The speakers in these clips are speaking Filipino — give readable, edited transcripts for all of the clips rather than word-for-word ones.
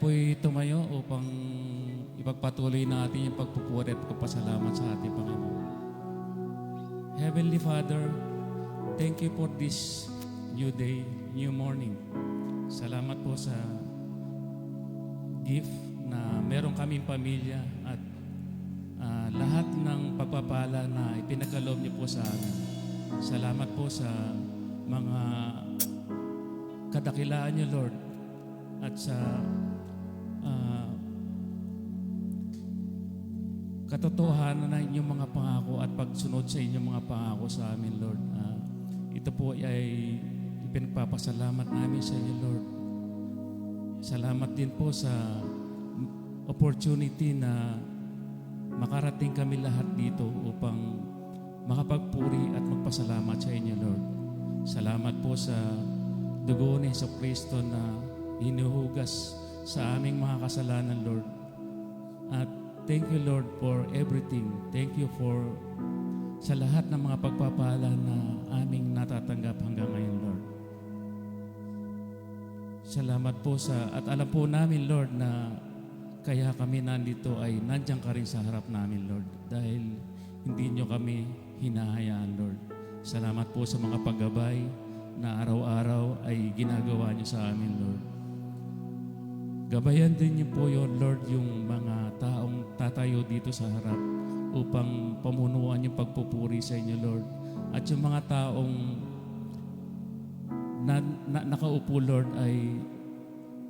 po'y tumayo upang ipagpatuloy natin yung pagpupuri at pagpasalamat sa ating Panginoon. Heavenly Father, thank you for this new day, new morning. Salamat po sa gift na meron kaming pamilya at lahat ng pagpapala na ipinagkaloob niyo po sa amin. Salamat po sa mga kadakilaan niyo, Lord, at sa katotohanan na inyong mga pangako at pagsunod sa inyong mga pangako sa amin, Lord. Ito po ay ipinagpapasalamat namin sa inyo, Lord. Salamat din po sa opportunity na makarating kami lahat dito upang makapagpuri at magpasalamat sa inyo, Lord. Salamat po sa dugo ni Jesucristo na hinuhugas sa aming mga kasalanan, Lord. At thank you, Lord, for everything. Thank you for sa lahat ng mga pagpapala na aming natatanggap hanggang ngayon, Lord. Salamat po at alam po namin, Lord, na kaya kami nandito ay nandiyan ka rin sa harap namin, Lord. Dahil hindi nyo kami hinahayaan, Lord. Salamat po sa mga paggabay na araw-araw ay ginagawa nyo sa amin, Lord. Gabayan din niyo po yun, Lord, yung mga taong tatayo dito sa harap upang pamunuan yung pagpupuri sa inyo, Lord. At yung mga taong nakaupo, Lord, ay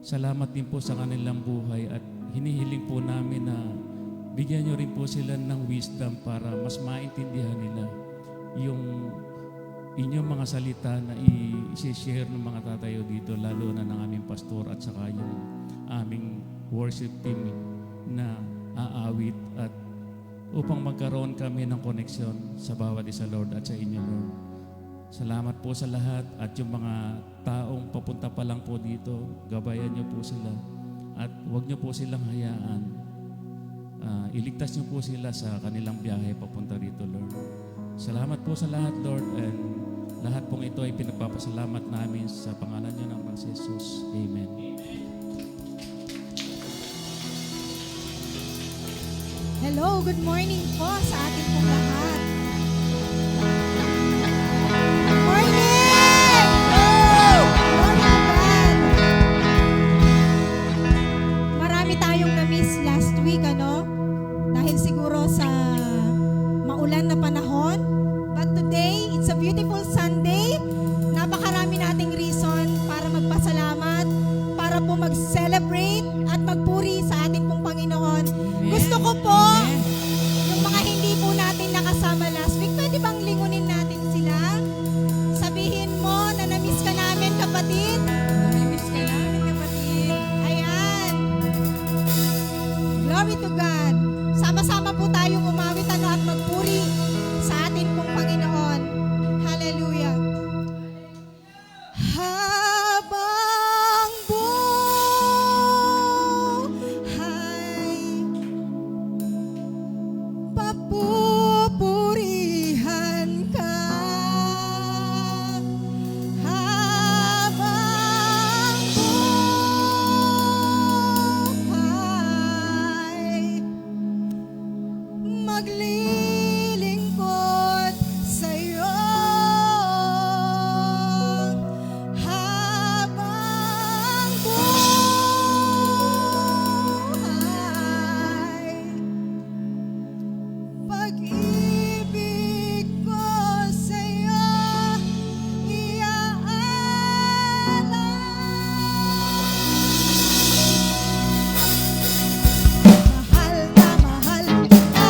salamat din po sa kanilang buhay at hinihiling po namin na bigyan nyo rin po sila ng wisdom para mas maintindihan nila yung inyong mga salita na i-share ng mga tatayo dito, lalo na ng aming pastor at saka yung aming worship team na aawit at upang magkaroon kami ng koneksyon sa bawat isa, Lord, at sa inyo, Lord. Salamat po sa lahat at yung mga taong papunta pa lang po dito, gabayan niyo po sila at huwag niyo po silang hayaan. Iligtas niyo po sila sa kanilang biyahe papunta rito, Lord. Salamat po sa lahat, Lord, and lahat pong ito ay pinagpapasalamat namin sa pangalan niyo ng Jesus. Amen. Hello, good morning po sa ating pong lahat. Good morning! Glory to God! Marami tayong na-miss last week, Dahil siguro sa maulan na panahon. But today, it's a beautiful Sunday. Napakarami nating reason para magpasalamat, para po mag-celebrate at magpuri sa ating pong Panginoon. Gusto ko po, yung mga hindi po natin nakasama last week, pwede bang lingunin natin sila? Sabihin mo na na-miss ka namin, kapatid. Na-miss ka namin, kapatid. Ayan. Glory to God. Sama-sama po tayong umawit at magpuri sa ating pong Panginoon. Hallelujah. Habang buhay, papupurihan ka. Habang buhay, maglilingkod sa'yo. Habang buhay, pag-ibig ko sa'yo iaalay. Mahal na mahal kita.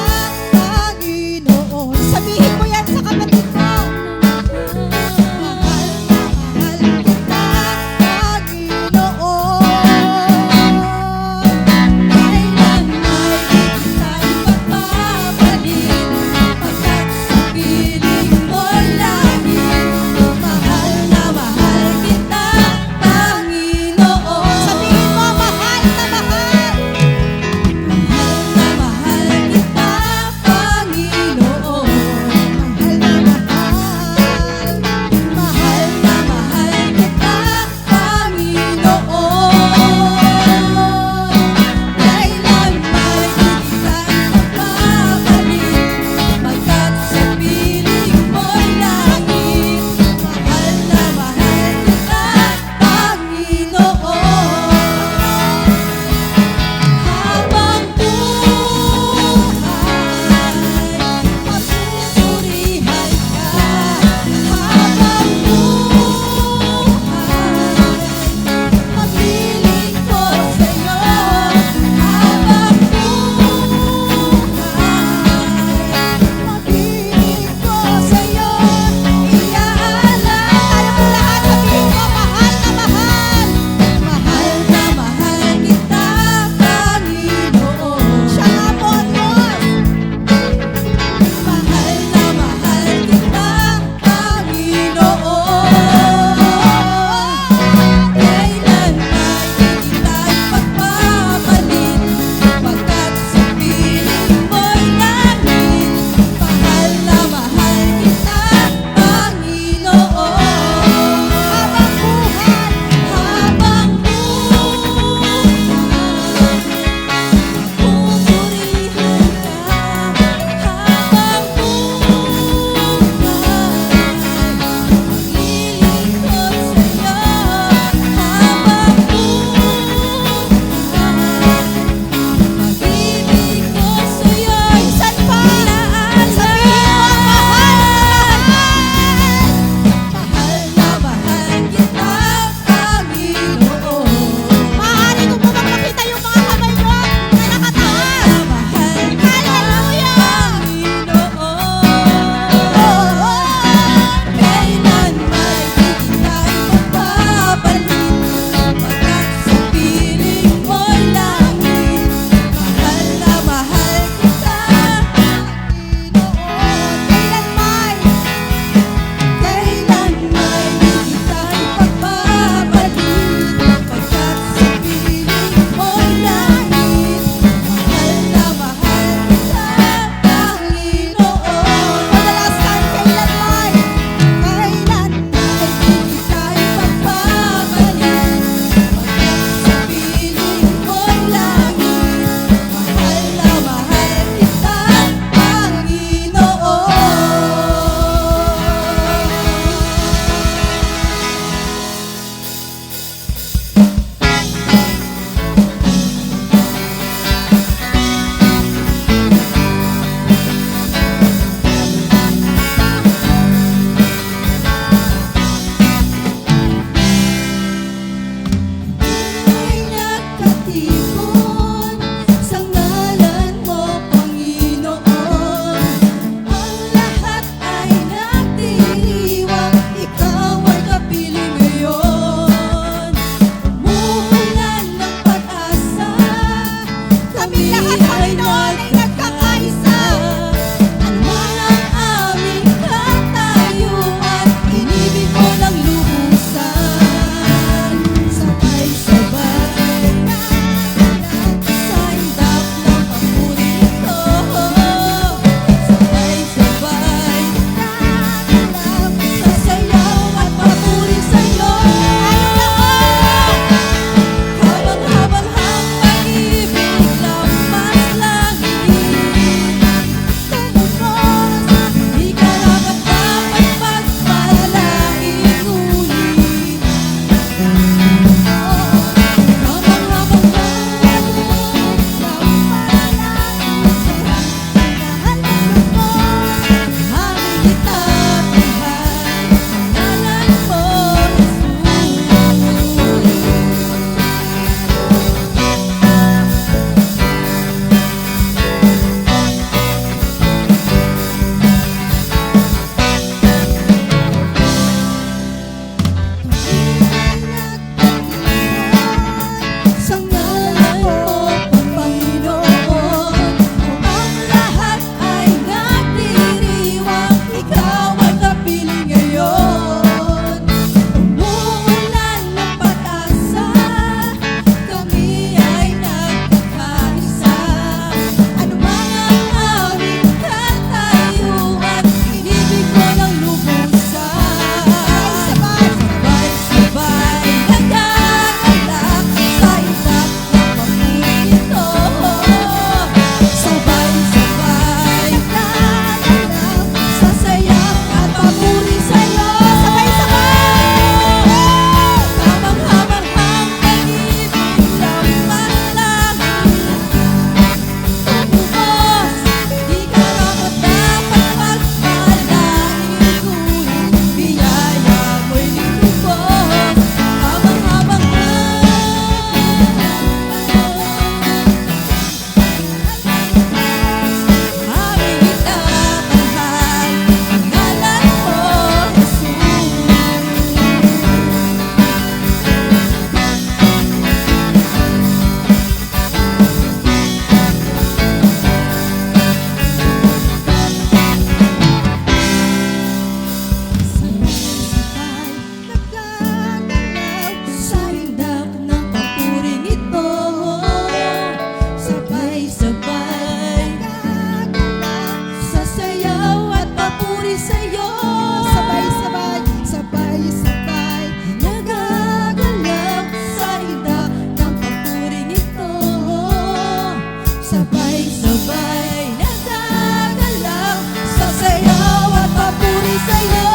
sabay-sabay nagdadalaw sa sayaw at papuri sa'yo.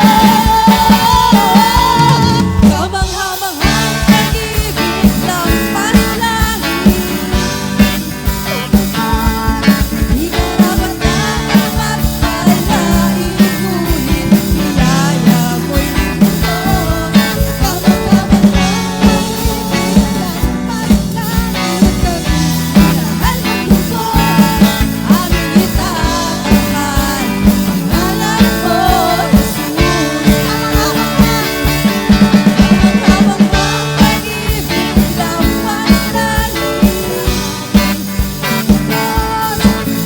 Kamanghamanghang pag-ibig ng panalangin, di karapat na magpalain, ngunit niyaya mo'y limuto. Kamanghamanghang pag-ibig ng panalangin, minahal mo ko, aming itatangkan, pangalan mo, Jesus. Kamanghamanghang pag-ibig ng panalangin,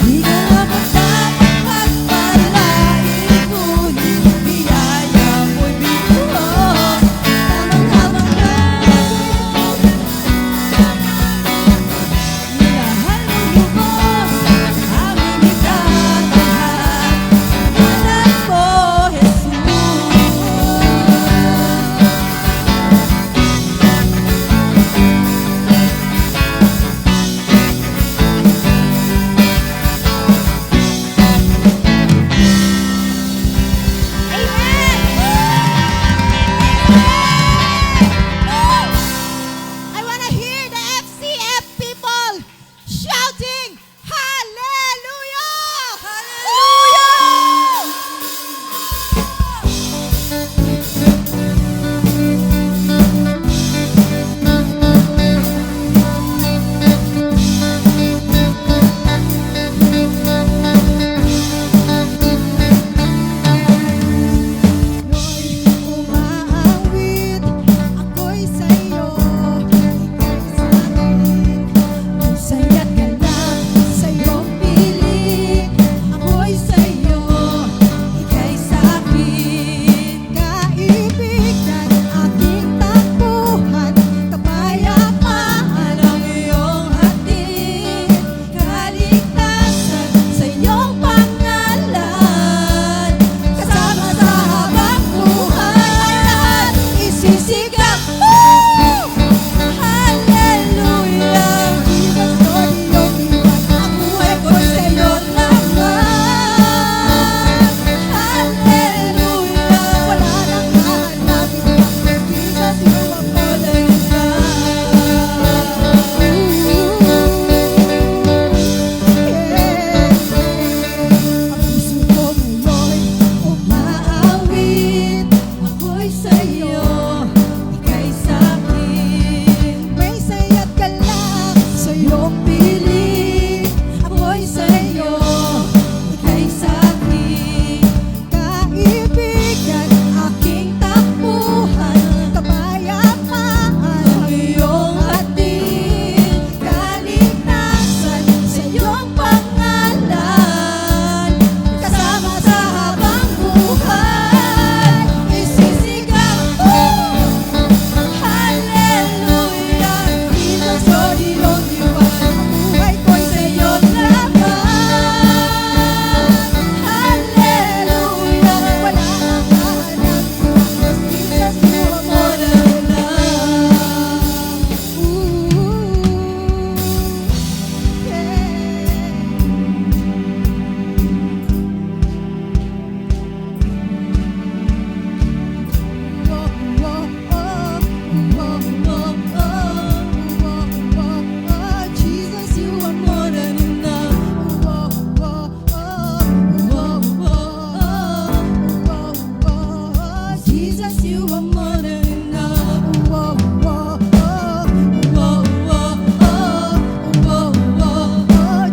di karapat na magpalain, ngunit niyaya mo'y binuhos. Kamanghamanghang minahal mo lubos, aming itatanghan, pangalan mo, Jesus. I want to hear the FCF people shouting, Hallelujah! Hallelujah! Umaawit, ako'y sa'yo, ika'y sa'kin. Masaya't ganap, sa'yong piling. Ako'y sa'yo, ika'y sa'kin. Kaibigan, aking takbuhan, kapayapaan ang iyong hatid. Kaligtasan sa iyong pangalan, kasama sa habang buhay, lahat isisigaw. Hallelujah! Jesus, Lord, iyong iwan, ang buhay ko'y sa'yo naman. Hallelujah! Wala nang hahanapin pa, Jesus, you are more than enough. Ang puso ko ngayon'y umaawit, ako'y sa'yo, ika'y sa'kin. May saya't galak sa iyong piling. Ako'y sa'yo, ika'y sa'kin. Kaibigan, aking takbuhan, kapayapaan ang iyong hatid. Kaligtasan sa iyong pangalan, kasama sa habang buhay, isisigaw. Hallelujah! Jesus, you're the only one, ang buhay ko'y sa'yo naman. Hallelujah! Wala nang hahanapin pa, Jesus, you are more than enough. Jesus, you are more than enough.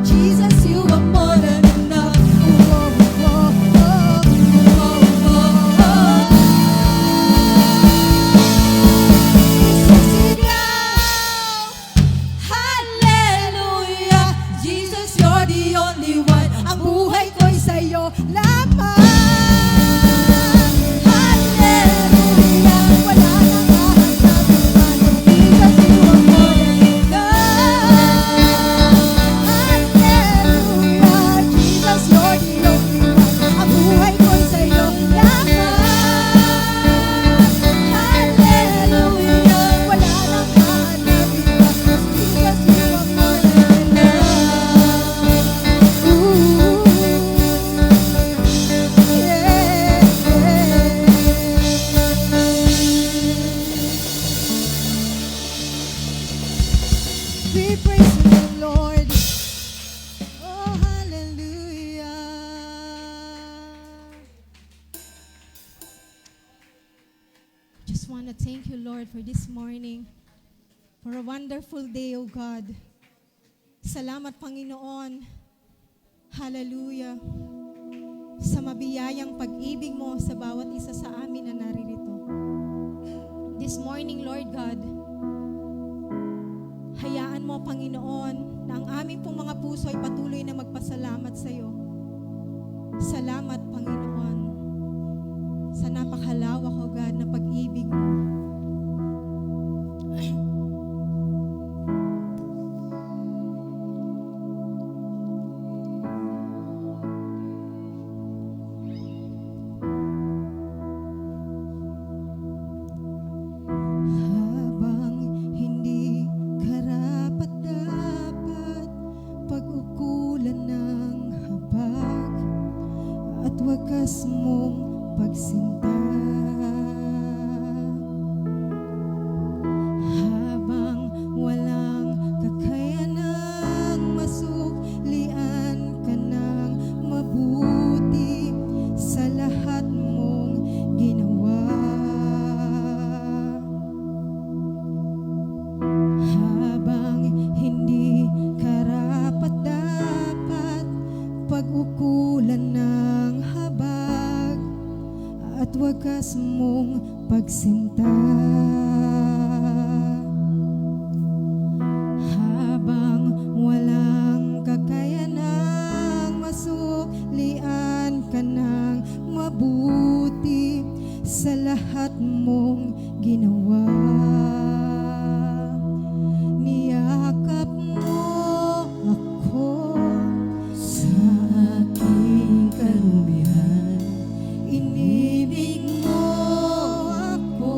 Jesus, you are more than enough. Jesus, you are more than Hallelujah! Jesus, you're the only one, ang buhay ko'y sa'yo lamang. Hallelujah! Wala nang hahanapin pa, Jesus, you are more than enough. Hallelujah! Jesus, you're the only one, ang buhay ko'y sa'yo lamang. Hallelujah! Wala nang hahanapin pa, Jesus, you are more than enough. to thank you, Lord, for this morning, for a wonderful day, O God. Salamat, Panginoon. Hallelujah. Sa mabiyayang pag-ibig mo sa bawat isa sa amin na naririto. This morning, Lord God, hayaan mo, Panginoon, na ang aming pong mga puso ay patuloy na magpasalamat sa iyo. Salamat, Panginoon, sa napakalawak, O God, na pag-ibig mo. Habang hindi karapat-dapat pag-ukulan ng habag at wakas mong pagsinta. Habang walang kakayanang masuklian ka ng mabuti sa lahat mong ginawa. Habang hindi karapat-dapat pag-ukulan ng habag at wagas mong pagsinta. Habang walang kakayanang masuklian ka ng mabuti sa lahat mong ginawa. Niyakap mo ako sa aking karumihan. Inibig mo ako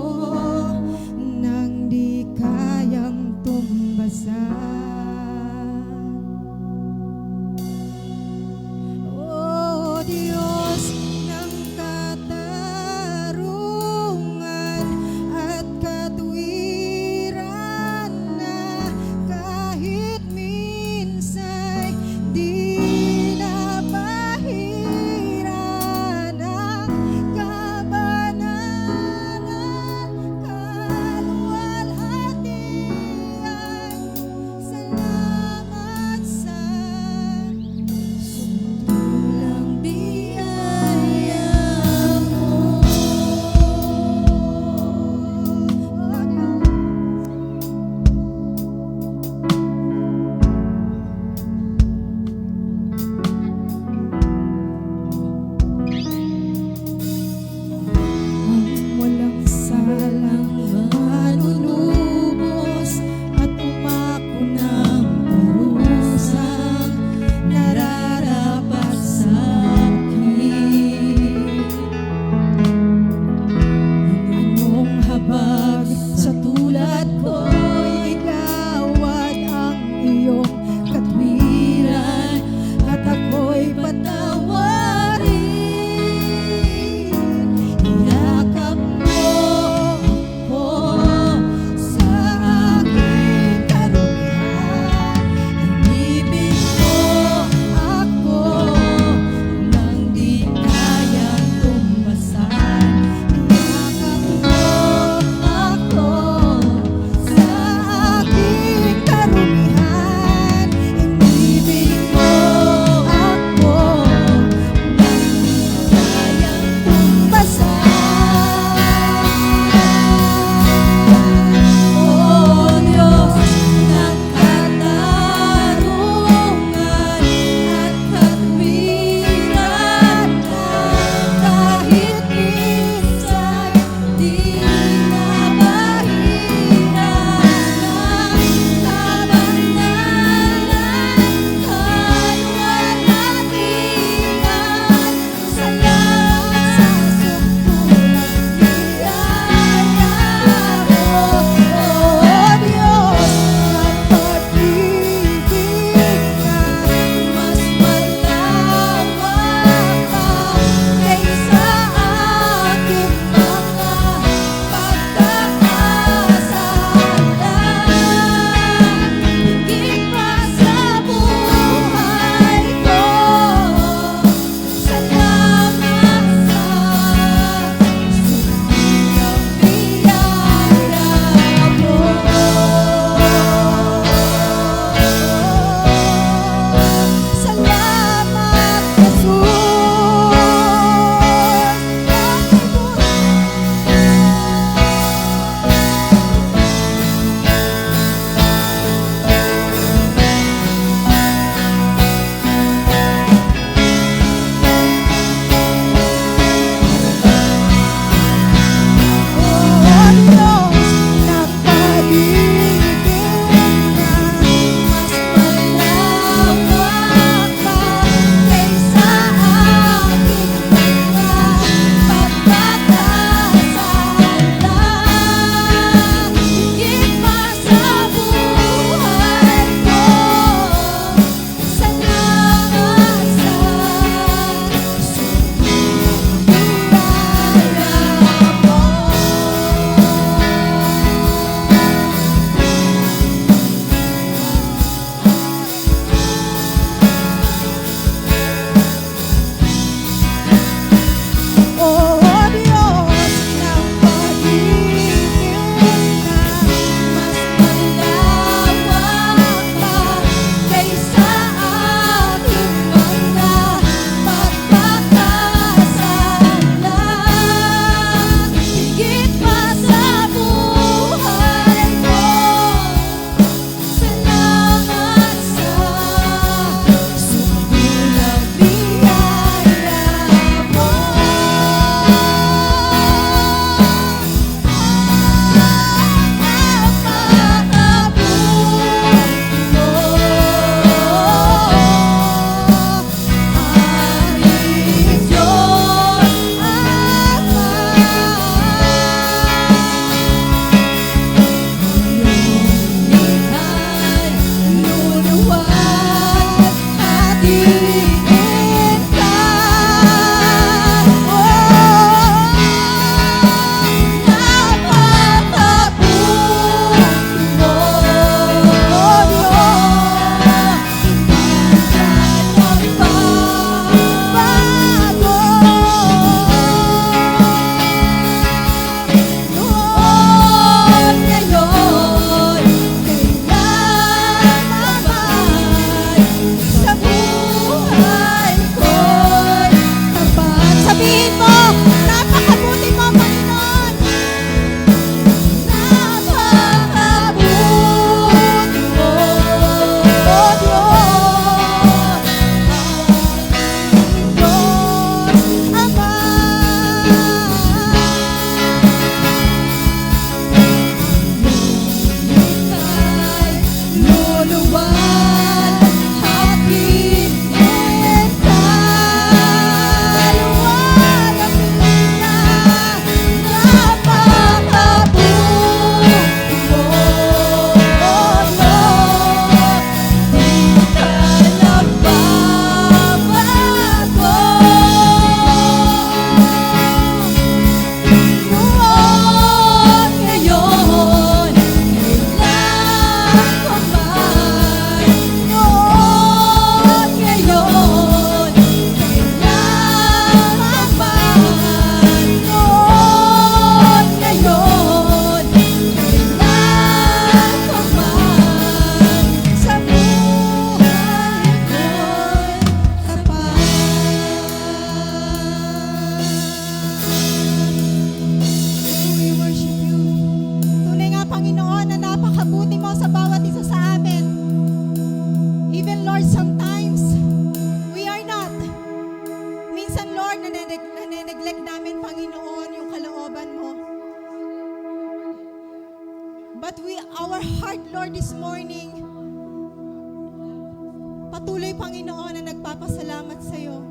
Panginoon, na nagpapasalamat sa iyo.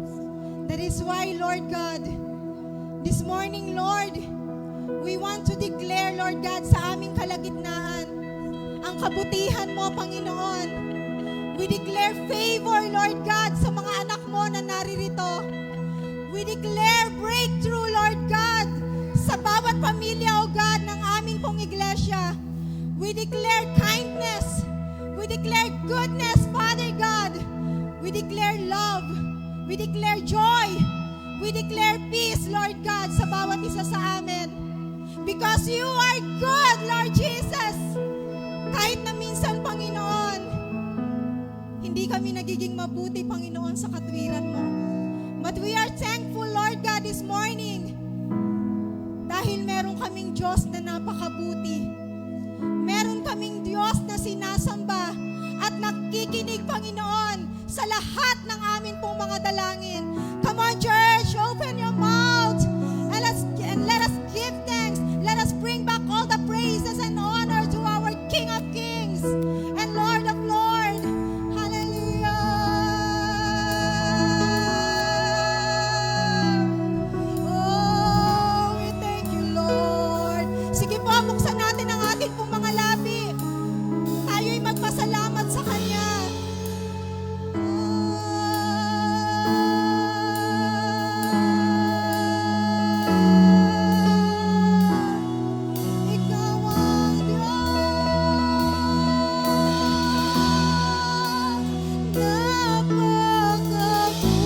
That is why, Lord God, this morning, Lord, we want to declare, Lord God, sa aming kalagitnaan, ang kabutihan mo, Panginoon. We declare favor, Lord God, sa mga anak mo na naririto. We declare breakthrough, Lord God, sa bawat pamilya, O God, ng aming pong iglesia. We declare kindness. We declare goodness, Father God. We declare love. We declare joy. We declare peace, Lord God, sa bawat isa sa amin. Because you are good, Lord Jesus. Kahit na minsan, Panginoon, hindi kami nagiging mabuti, Panginoon, sa katwiran mo. But we are thankful, Lord God, this morning dahil meron kaming Diyos na napakabuti. Meron kaming Diyos na sinasamba at nakikinig, Panginoon, sa lahat ng amin pong mga dalangin. Come on, church, open your mouth and let us give thanks. Let us bring back all the praises and honor to our King of Kings and Lord of Lords. Hallelujah! Oh, we thank you, Lord. Sige po, buksan natin ang ating pong mga labi. Tayo'y magpasalamat sa Kanya. Ikaw ang Diyos,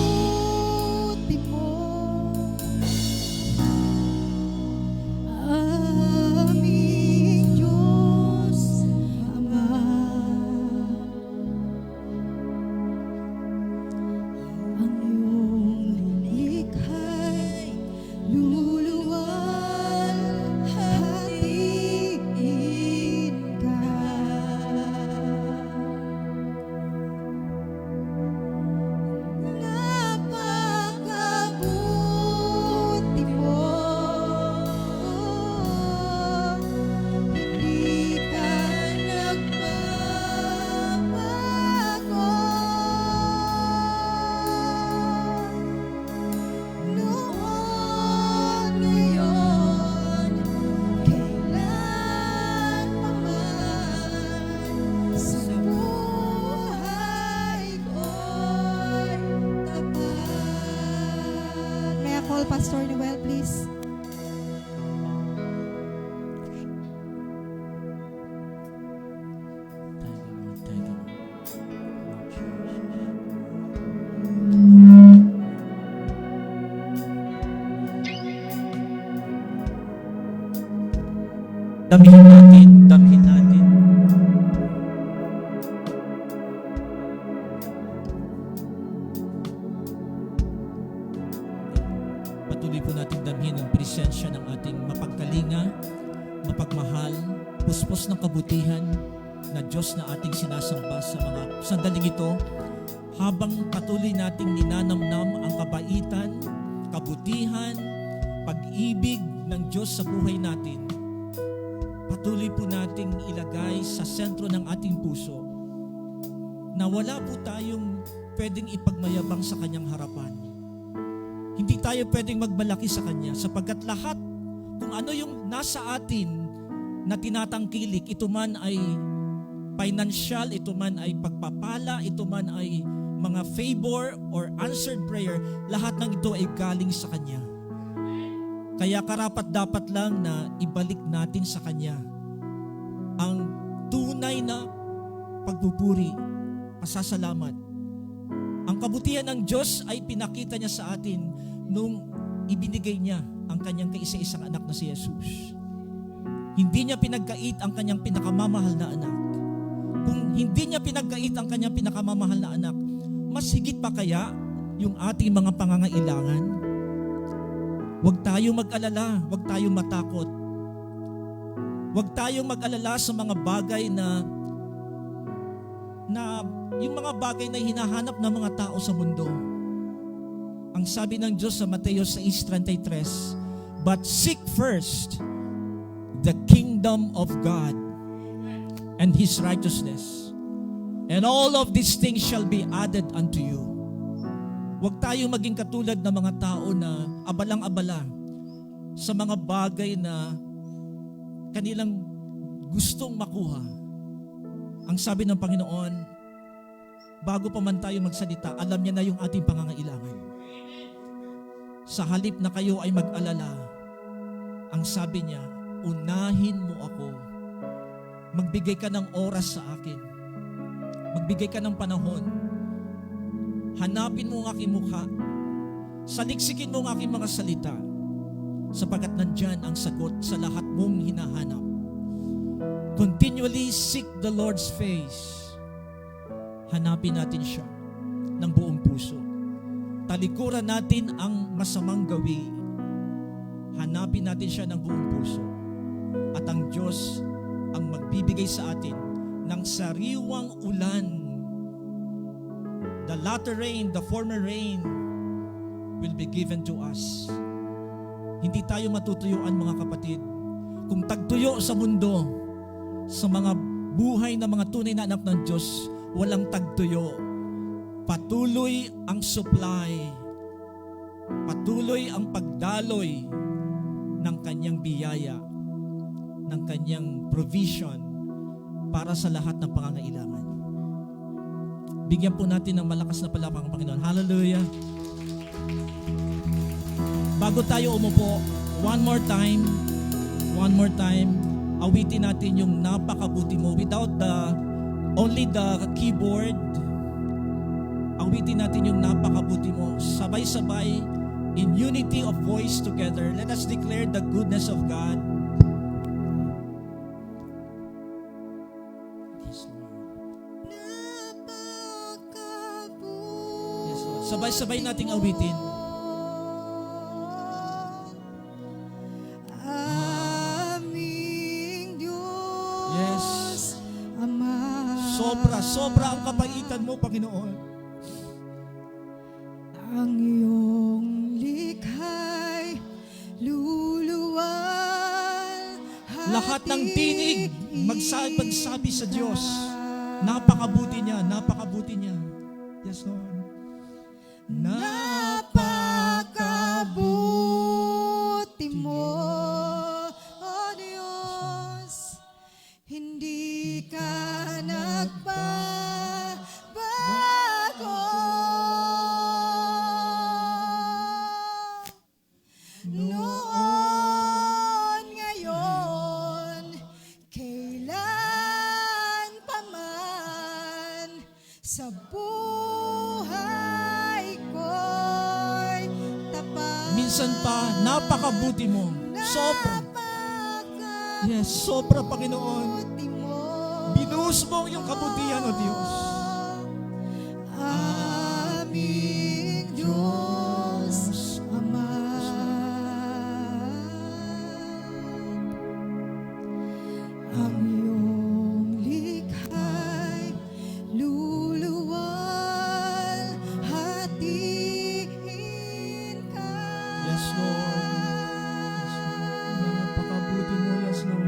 napakabuti mo. Aming Diyos, Ama. Ang iyong likha'y luluwalhatiin ka. Napakabuti mo. Hindi ka nagbabago. Noon, ngayon, kailanman sa buhay ko'y tapat. May I call Pastor Noel, please? Damhin natin, damhin natin. Patuloy po natin damhin ang presensya ng ating mapagkalinga, mapagmahal, puspos ng kabutihan na Diyos na ating sinasamba sa mga sandaling ito, habang patuloy nating ninanamnam ang kabaitan, kabutihan, pag-ibig ng Diyos sa buhay natin. Patuloy po nating ilagay sa sentro ng ating puso na wala po tayong pwedeng ipagmayabang sa Kanyang harapan. Hindi tayo pwedeng magmalaki sa Kanya sapagkat lahat kung ano yung nasa atin na tinatangkilik, ito man ay financial, ito man ay pagpapala, ito man ay mga favor or answered prayer, lahat ng ito ay galing sa Kanya. Kaya karapat dapat lang na ibalik natin sa Kanya ang tunay na pagpupuri, pasasalamat. Ang kabutihan ng Diyos ay pinakita niya sa atin nung ibinigay niya ang Kanyang kaisa-isang anak na si Jesus. Hindi niya pinagkait ang Kanyang pinakamamahal na anak. Kung hindi niya pinagkait ang Kanyang pinakamamahal na anak, mas higit pa kaya yung ating mga pangangailangan? Huwag tayong mag-alala, huwag tayong matakot. Huwag tayong mag-alala sa mga bagay na yung mga bagay na hinahanap ng mga tao sa mundo. Ang sabi ng Diyos sa Mateo 6:33, but seek first the kingdom of God and His righteousness. And all of these things shall be added unto you. Huwag tayong maging katulad ng mga tao na abalang-abala sa mga bagay na kanilang gustong makuha. Ang sabi ng Panginoon, bago pa man tayo magsalita, alam niya na yung ating pangangailangan. Sa halip na kayo ay mag-alala, ang sabi niya, unahin mo ako. Magbigay ka ng oras sa akin. Magbigay ka ng panahon. Hanapin mo ang aking mukha. Saliksikin mo ang aking mga salita. Sapagkat nandyan ang sagot sa lahat mong hinahanap. Continually seek the Lord's face. Hanapin natin siya ng buong puso. Talikuran natin ang masamang gawi. Hanapin natin siya ng buong puso. At ang Diyos ang magbibigay sa atin ng sariwang ulan. The latter rain, the former rain will be given to us. Hindi tayo matutuyuan, mga kapatid. Kung tagtuyo sa mundo, sa mga buhay ng mga tunay na anak ng Diyos, walang tagtuyo. Patuloy ang supply. Patuloy ang pagdaloy ng kanyang biyaya, ng kanyang provision para sa lahat ng pangangailangan. Bigyan po natin ng malakas na palakpak ang Panginoon. Hallelujah! Bago tayo umupo, one more time, awitin natin yung napakabuti mo without only the keyboard. Awitin natin yung napakabuti mo. Sabay-sabay, in unity of voice together, let us declare the goodness of God. Yes, Lord. Yes, Lord. Sabay-sabay nating awitin. Aming Diyos. Yes. Ama. Sobra ang kapaitan mo, Panginoon. Ang iyong likha'y luluwal. Lahat ng tinig magsabi sa Diyos, napakabuti niya, napakabuti niya. Yes, Lord. Napakabuti mo, O Diyos. Hindi ka nagbabago. Noon, ngayon, kailan pa man, sa buhay ko'y tapat. Minsan pa, napakabuti mo. Sobra. Yes, sobra, Panginoon. Napakabuti mo. Binuhos mo ang iyong kabutihan, O Diyos. Aming Diyos, Ama. Ang iyong likha'y luluwal, hatiin ka. Yes, Lord. Napakabuti mo, yes, Lord.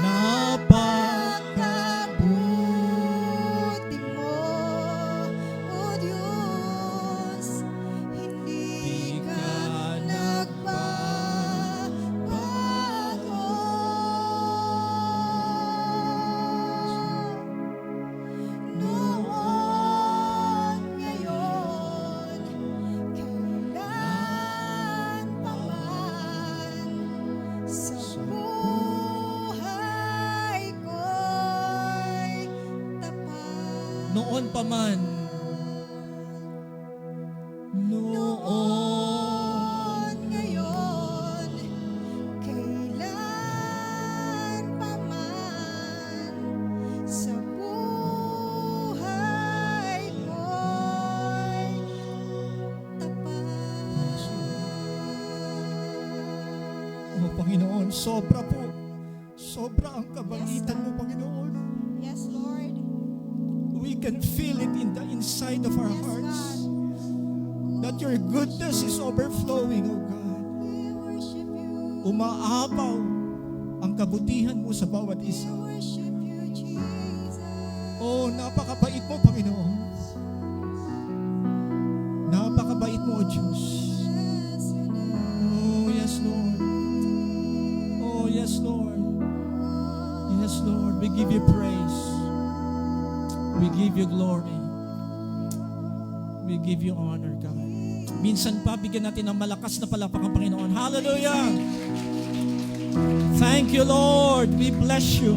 Napakabuti mo, O Diyos. Hindi ka nagbabago. Noon, ngayon, kailan pa man, sa buhay ko'y tapat. Noon pa man. Noon, ngayon, kailan pa man, sa buhay ko'y tapat. O Panginoon, sobra po. Sobra ang kabaitan mo, Panginoon. Yes, Lord. We can feel it in the inside of our Yes, hearts. God. That your goodness is overflowing, O God. We worship you. Umaapaw ang kabutihan mo sa bawat We isa. worship you, Jesus. Oh, napakabait mo, Panginoon. Napakabait mo, O Diyos. Oh, yes, Lord. Oh, yes, Lord. Yes, Lord. We give you praise. We give you glory. We give you honor, God. Minsan pa, bigyan natin ng malakas na palakpak ang Panginoon. Hallelujah! Thank you, Lord. We bless you.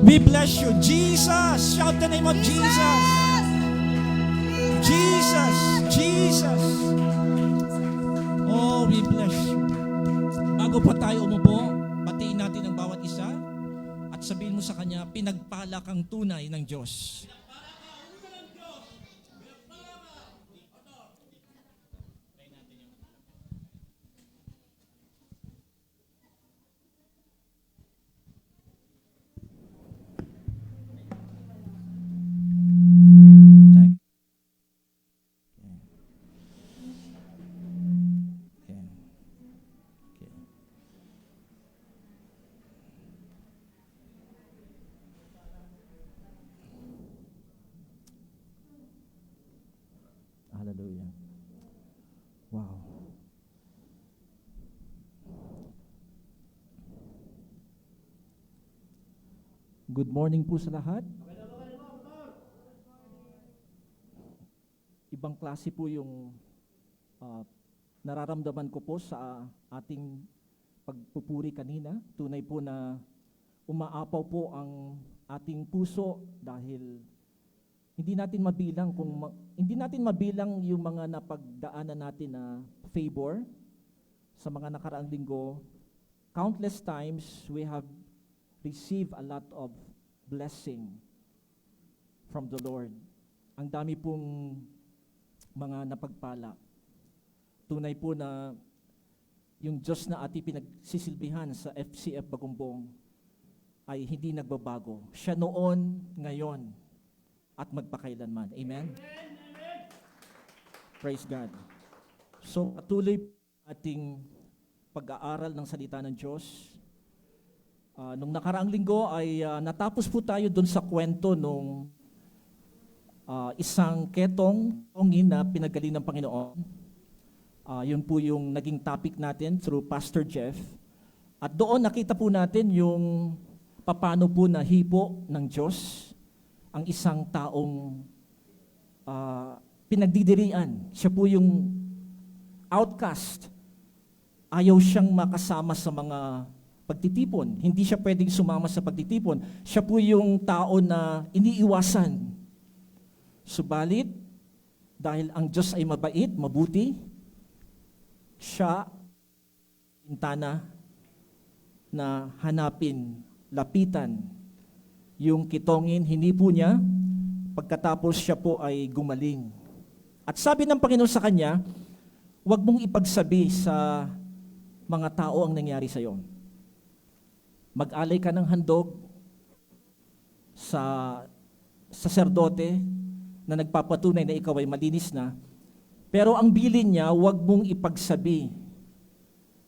We bless you. Jesus! Shout the name of Jesus! Jesus! Jesus! Oh, we bless you. Bago pa tayo umupo, batiin natin ang bawat isa at sabihin mo sa kanya, pinagpala kang tunay ng Diyos. Hallelujah. Wow. Good morning po sa lahat. Ibang klase po yung nararamdaman ko po sa ating pagpupuri kanina. Tunay po na umaapaw po ang ating puso dahil hindi natin mabilang yung mga napagdaanan natin na favor sa mga nakaraang linggo. Countless times we have received a lot of blessing from the Lord. Ang dami pong mga napagpala. Tunay po na yung Diyos na ating pinagsisilbihan sa FCF Bagumbong ay hindi nagbabago. Siya noon, ngayon, at magpakailanman. Amen? Praise God. So, patuloy ating pag-aaral ng salita ng Diyos. Nung nakaraang linggo ay natapos po tayo dun sa kwento nung isang ketong na pinagaling ng Panginoon. Yun po yung naging topic natin through Pastor Jeff. At doon nakita po natin yung paano po nahipo ng Diyos ang isang taong pinagdidirian. Siya po yung outcast. Ayaw siyang makasama sa mga pagtitipon. Hindi siya pwedeng sumama sa pagtitipon. Siya po yung tao na iniiwasan. Subalit, dahil ang Diyos ay mabait, mabuti, siya intana na hanapin, lapitan yung kitongin, hindi po niya, pagkatapos siya po ay gumaling. At sabi ng Panginoon sa kanya, huwag mong ipagsabi sa mga tao ang nangyari sa iyo. Mag-alay ka ng handog sa saserdote na nagpapatunay na ikaw ay malinis na, pero ang bilin niya, huwag mong ipagsabi.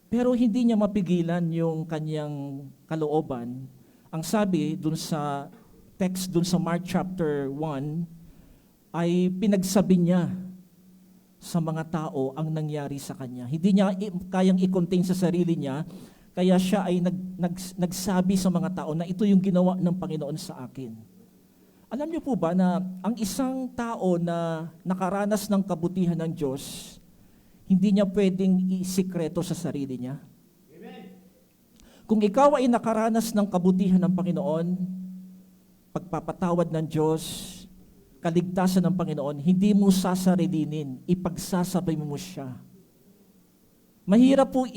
Pero hindi niya mapigilan yung kanyang kalooban. Ang sabi dun sa text dun sa Mark chapter 1 ay pinagsabi niya sa mga tao ang nangyari sa kanya. Hindi niya kayang i-contain sa sarili niya, kaya siya ay nagsabi sa mga tao na ito yung ginawa ng Panginoon sa akin. Alam niyo po ba na ang isang tao na nakaranas ng kabutihan ng Diyos, hindi niya pwedeng isikreto sa sarili niya? Kung ikaw ay nakaranas ng kabutihan ng Panginoon, pagpapatawad ng Diyos, kaligtasan ng Panginoon, hindi mo sasarilinin, ipagsasabay mo siya. Mahirap po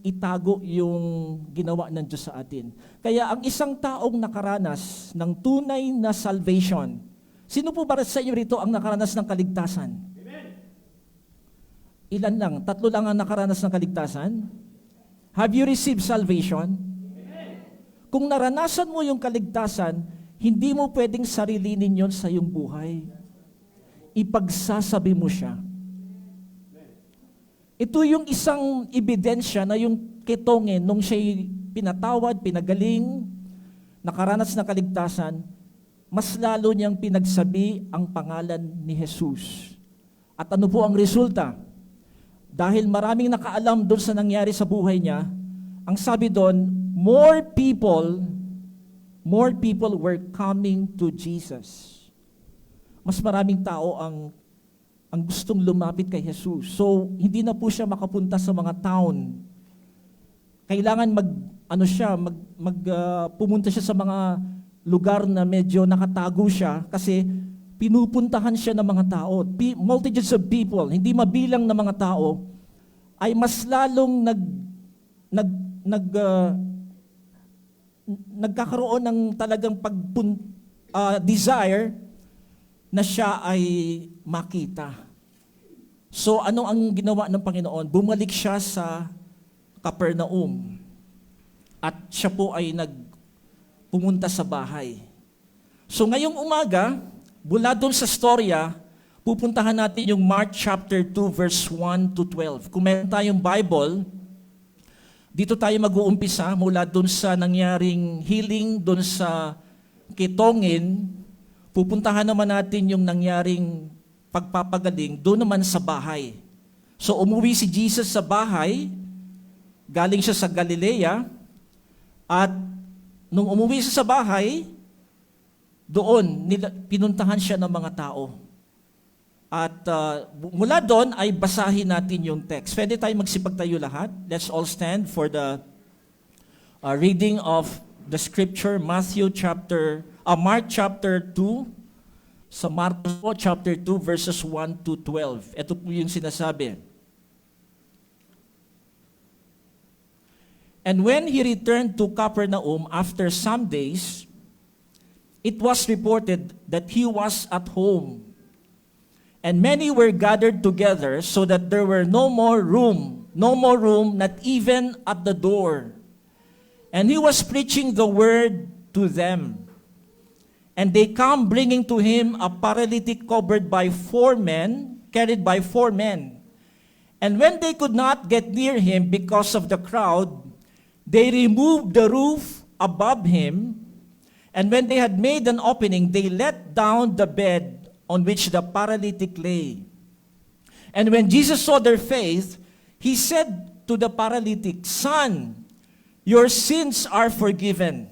itago yung ginawa ng Diyos sa atin. Kaya ang isang taong nakaranas ng tunay na salvation, sino po ba sa inyo rito ang nakaranas ng kaligtasan? Ilan lang? 3 lang ang nakaranas ng kaligtasan? Have you received salvation? Kung naranasan mo yung kaligtasan, hindi mo pwedeng sarilinin yon sa iyong buhay. Ipagsasabi mo siya. Ito yung isang ebidensya na yung ketongin, nung siya'y pinatawad, pinagaling, nakaranas na kaligtasan, mas lalo niyang pinagsabi ang pangalan ni Jesus. At ano po ang resulta? Dahil maraming nakaalam doon sa nangyari sa buhay niya, ang sabi doon, more people were coming to Jesus. Mas maraming tao ang gustong lumapit kay Jesus. So, hindi na po siya makapunta sa mga town. Kailangan pumunta siya sa mga lugar na medyo nakatago siya kasi pinupuntahan siya ng mga tao. Multitudes of people, hindi mabilang na mga tao, ay mas lalong nagkakaroon ng talagang desire na siya ay makita. So ano ang ginawa ng Panginoon? Bumalik siya sa Capernaum. At siya po ay pumunta sa bahay. So ngayong umaga, mula doon sa storya, pupuntahan natin yung Mark chapter 2 verse 1 to 12. Kung meron tayong Bible, dito tayo mag-uumpisa mula doon sa nangyaring healing doon sa Kitongin. Pupuntahan naman natin yung nangyaring pagpapagaling doon naman sa bahay. So umuwi si Jesus sa bahay, galing siya sa Galilea, at nung umuwi siya sa bahay, doon pinuntahan siya ng mga tao. At mula doon ay basahin natin yung text. Pwede tayo magsipagtayo lahat. Let's all stand for the reading of the scripture, Mark chapter 2, sa Marcos po, chapter 2, verses 1 to 12. Ito po yung sinasabi. And when he returned to Capernaum after some days, it was reported that he was at home. And many were gathered together so that there were no more room, not even at the door. And he was preaching the word to them. And they come bringing to him a paralytic carried by four men. And when they could not get near him because of the crowd, they removed the roof above him. And when they had made an opening, they let down the bed on which the paralytic lay. And when Jesus saw their faith, he said to the paralytic, "Son, your sins are forgiven."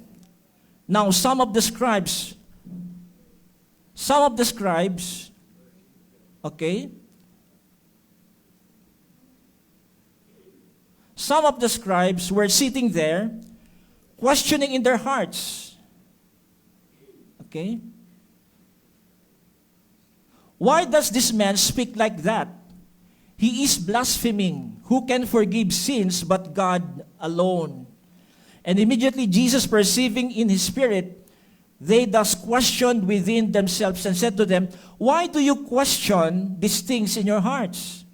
Now some of the scribes, okay? Some of the scribes were sitting there, questioning in their hearts. Okay? Why does this man speak like that? He is blaspheming. Who can forgive sins but God alone? And immediately Jesus, perceiving in his spirit, they thus questioned within themselves and said to them, "Why do you question these things in your hearts?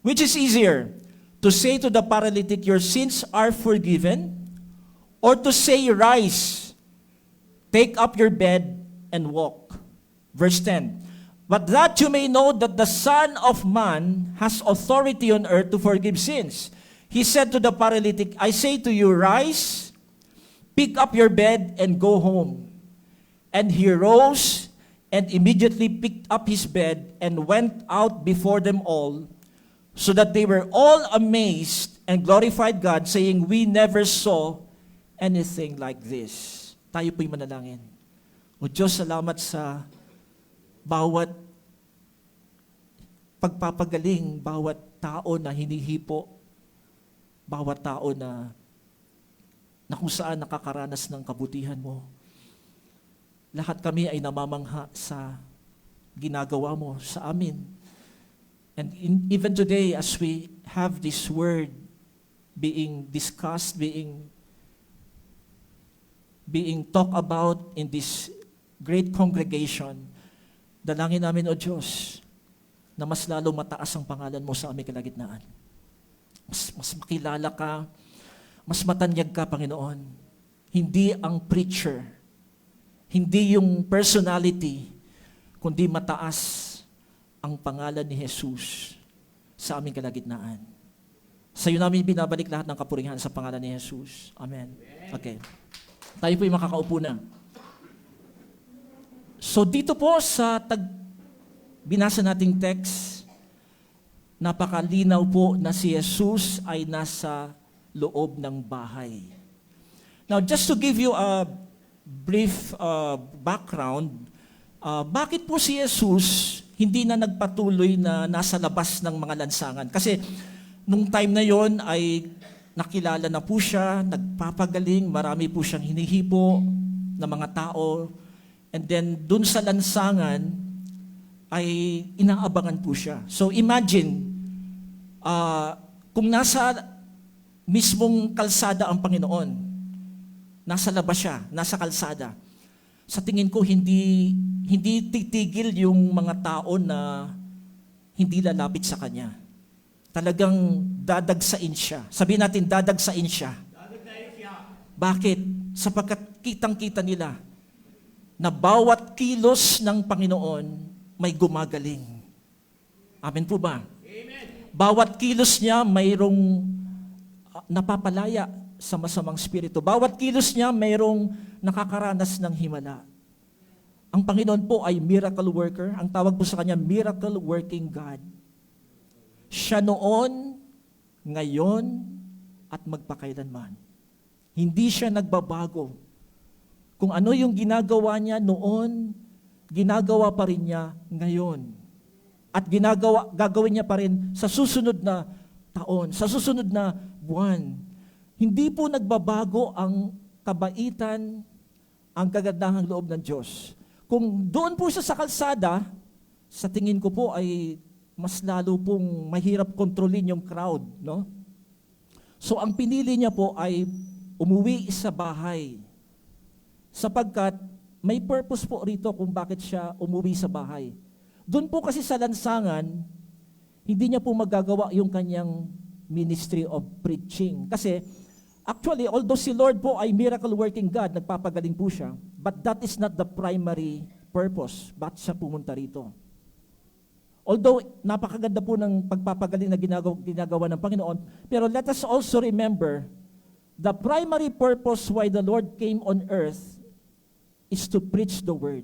Which is easier, to say to the paralytic, 'Your sins are forgiven,' or to say, 'Rise, take up your bed and walk'?" Verse 10, "But that you may know that the Son of Man has authority on earth to forgive sins. He said to the paralytic, 'I say to you, rise, pick up your bed and go home.' And he rose and immediately picked up his bed and went out before them all, so that they were all amazed and glorified God, saying, 'We never saw anything like this.'" Tayo po'y manalangin. O Diyos, salamat sa bawat pagpapagaling, bawat tao na hinihipo, bawat tao na kung saan nakakaranas ng kabutihan mo. Lahat kami ay namamangha sa ginagawa mo sa amin. And even today, as we have this word being discussed, being talked about in this great congregation, dalangin namin, O Diyos, na mas lalong mataas ang pangalan mo sa aming kalagitnaan. Mas makilala ka, mas matanyag ka, Panginoon. Hindi ang preacher, hindi yung personality, kundi mataas ang pangalan ni Jesus sa aming kalagitnaan. Sa iyo namin binabalik lahat ng kapurihan sa pangalan ni Jesus. Amen. Okay. Tayo po'y makakaupo na. So dito po sa binasa nating text, napakalinaw po na si Jesus ay nasa loob ng bahay. Now, just to give you a brief background, bakit po si Jesus hindi na nagpatuloy na nasa labas ng mga lansangan? Kasi nung time na yon ay nakilala na po siya, nagpapagaling, marami po siyang hinihipo na mga tao. And then, dun sa lansangan, ay inaabangan po siya. So, imagine, kung nasa mismong kalsada ang Panginoon, nasa labas siya, nasa kalsada, sa tingin ko, hindi titigil yung mga tao na hindi lalapit sa Kanya. Talagang dadagsain siya. Sabihin natin, dadagsain siya. Bakit? Sapagkat kitang-kita nila na bawat kilos ng Panginoon may gumagaling. Amen po ba? Amen. Bawat kilos niya mayroong napapalaya sa masamang spirito. Bawat kilos niya mayroong nakakaranas ng himala. Ang Panginoon po ay miracle worker. Ang tawag po sa Kanya, miracle working God. Siya noon, ngayon, at magpakailanman. Hindi siya nagbabago. Kung ano yung ginagawa niya noon, ginagawa pa rin niya ngayon. At gagawin niya pa rin sa susunod na taon, sa susunod na buwan. Hindi po nagbabago ang kabaitan, ang kagandahang loob ng Diyos. Kung doon po siya sa kalsada, sa tingin ko po ay mas lalo pong mahirap kontrolin yung crowd, no? So ang pinili niya po ay umuwi sa bahay. Sapagkat may purpose po rito kung bakit siya umuwi sa bahay. Doon po kasi sa lansangan, hindi niya po magagawa yung kanyang ministry of preaching. Kasi actually, although si Lord po ay miracle working God, nagpapagaling po siya, but that is not the primary purpose. Bakit siya pumunta rito? Although napakaganda po ng pagpapagaling na ginagawa ng Panginoon, pero let us also remember, the primary purpose why the Lord came on earth is to preach the word.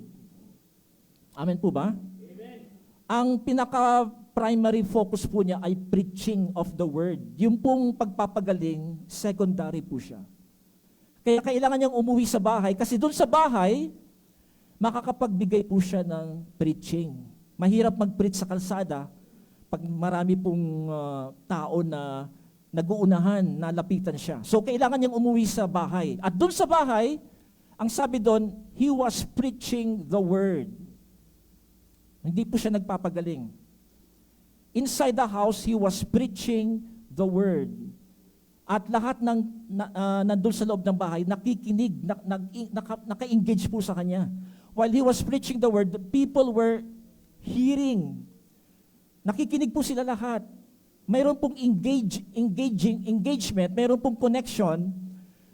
Amen po ba? Amen. Ang pinaka-primary focus po niya ay preaching of the word. Yung pong pagpapagaling, secondary po siya. Kaya kailangan niyang umuwi sa bahay kasi doon sa bahay, makakapagbigay po siya ng preaching. Mahirap mag-preach sa kalsada pag marami pong tao na nag-uunahan, nalapitan siya. So kailangan niyang umuwi sa bahay. At doon sa bahay, ang sabi doon, he was preaching the word. Hindi po siya nagpapagaling. Inside the house, he was preaching the word. At lahat ng nandun sa loob ng bahay, nakikinig, naka-engage po sa kanya. While he was preaching the word, the people were hearing. Nakikinig po sila lahat. Mayroon pong engagement, mayroon pong connection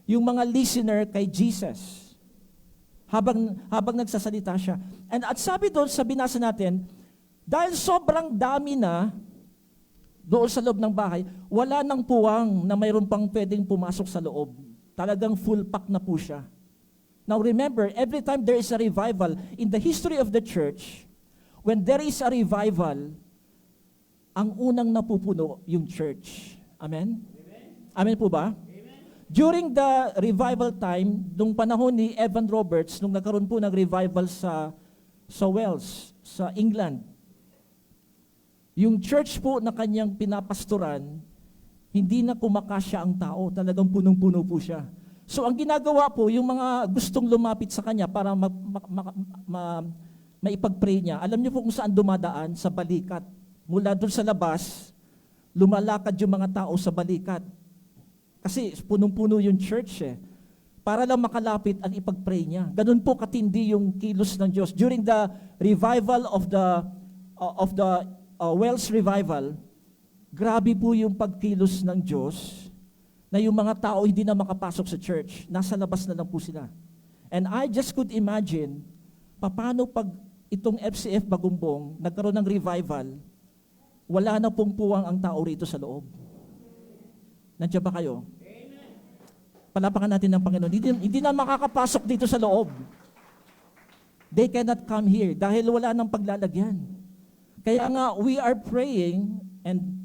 yung mga listener kay Jesus. Habang nagsasalita siya. And at sabi doon sa binasa natin, dahil sobrang dami na doon sa loob ng bahay, wala nang puwang na mayroon pang pwedeng pumasok sa loob. Talagang full pack na po siya. Now remember, every time there is a revival, in the history of the church, when there is a revival, ang unang napupuno yung church. Amen? Amen po ba? During the revival time, nung panahon ni Evan Roberts, nung nagkaroon po ng revival sa Wales, sa England, yung church po na kanyang pinapastoran, hindi na kumakasya ang tao, talagang punong-puno po siya. So ang ginagawa po, yung mga gustong lumapit sa kanya para maipag-pray niya, alam niyo po kung saan dumadaan? Sa balikat. Mula doon sa labas, lumalakad yung mga tao sa balikat. Kasi punong-puno yung church para lang makalapit at ipag-pray niya. Ganun po katindi yung kilos ng Diyos. During the revival of the Wales revival, grabe po yung pagkilos ng Diyos na yung mga tao hindi na makapasok sa church. Nasa labas na lang po sila. And I just could imagine, paano pag itong FCF Bagumbong nagkaroon ng revival, wala na pong puwang ang tao rito sa loob. Nandiyan ba kayo? Palapakan natin ng Panginoon. Hindi na makakapasok dito sa loob. They cannot come here dahil wala nang paglalagyan. Kaya nga, we are praying and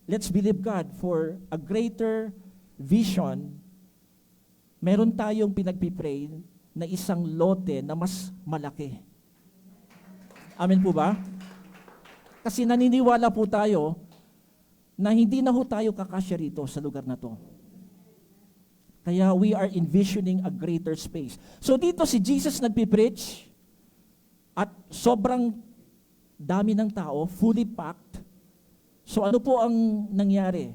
let's believe God for a greater vision. Meron tayong pinagpipray na isang lote na mas malaki. Amen po ba? Kasi naniniwala po tayo na hindi na ho tayo kakasya rito sa lugar na to. Kaya we are envisioning a greater space. So dito si Jesus nagpipreach at sobrang dami ng tao, fully packed. So ano po ang nangyari?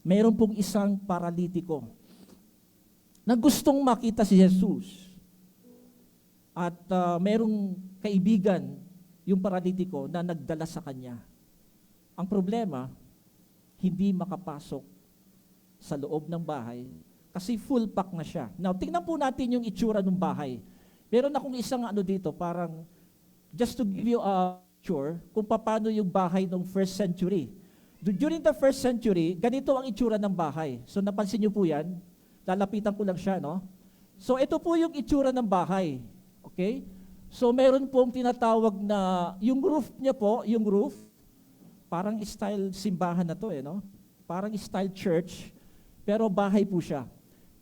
Mayroon pong isang paralitiko na gustong makita si Jesus. At mayroong kaibigan, yung paralitiko na nagdala sa kanya. Ang problema, hindi makapasok sa loob ng bahay kasi full pack na siya. Now, tingnan po natin yung itsura ng bahay. Meron akong isang dito, parang just to give you a picture kung paano yung bahay ng first century. During the first century, ganito ang itsura ng bahay. So napansin niyo po yan? Lalapitan ko lang siya, no? So ito po yung itsura ng bahay. Okay? So meron pong tinatawag na, yung roof niya po, yung roof, parang style simbahan na to no? Parang style church, pero bahay po siya.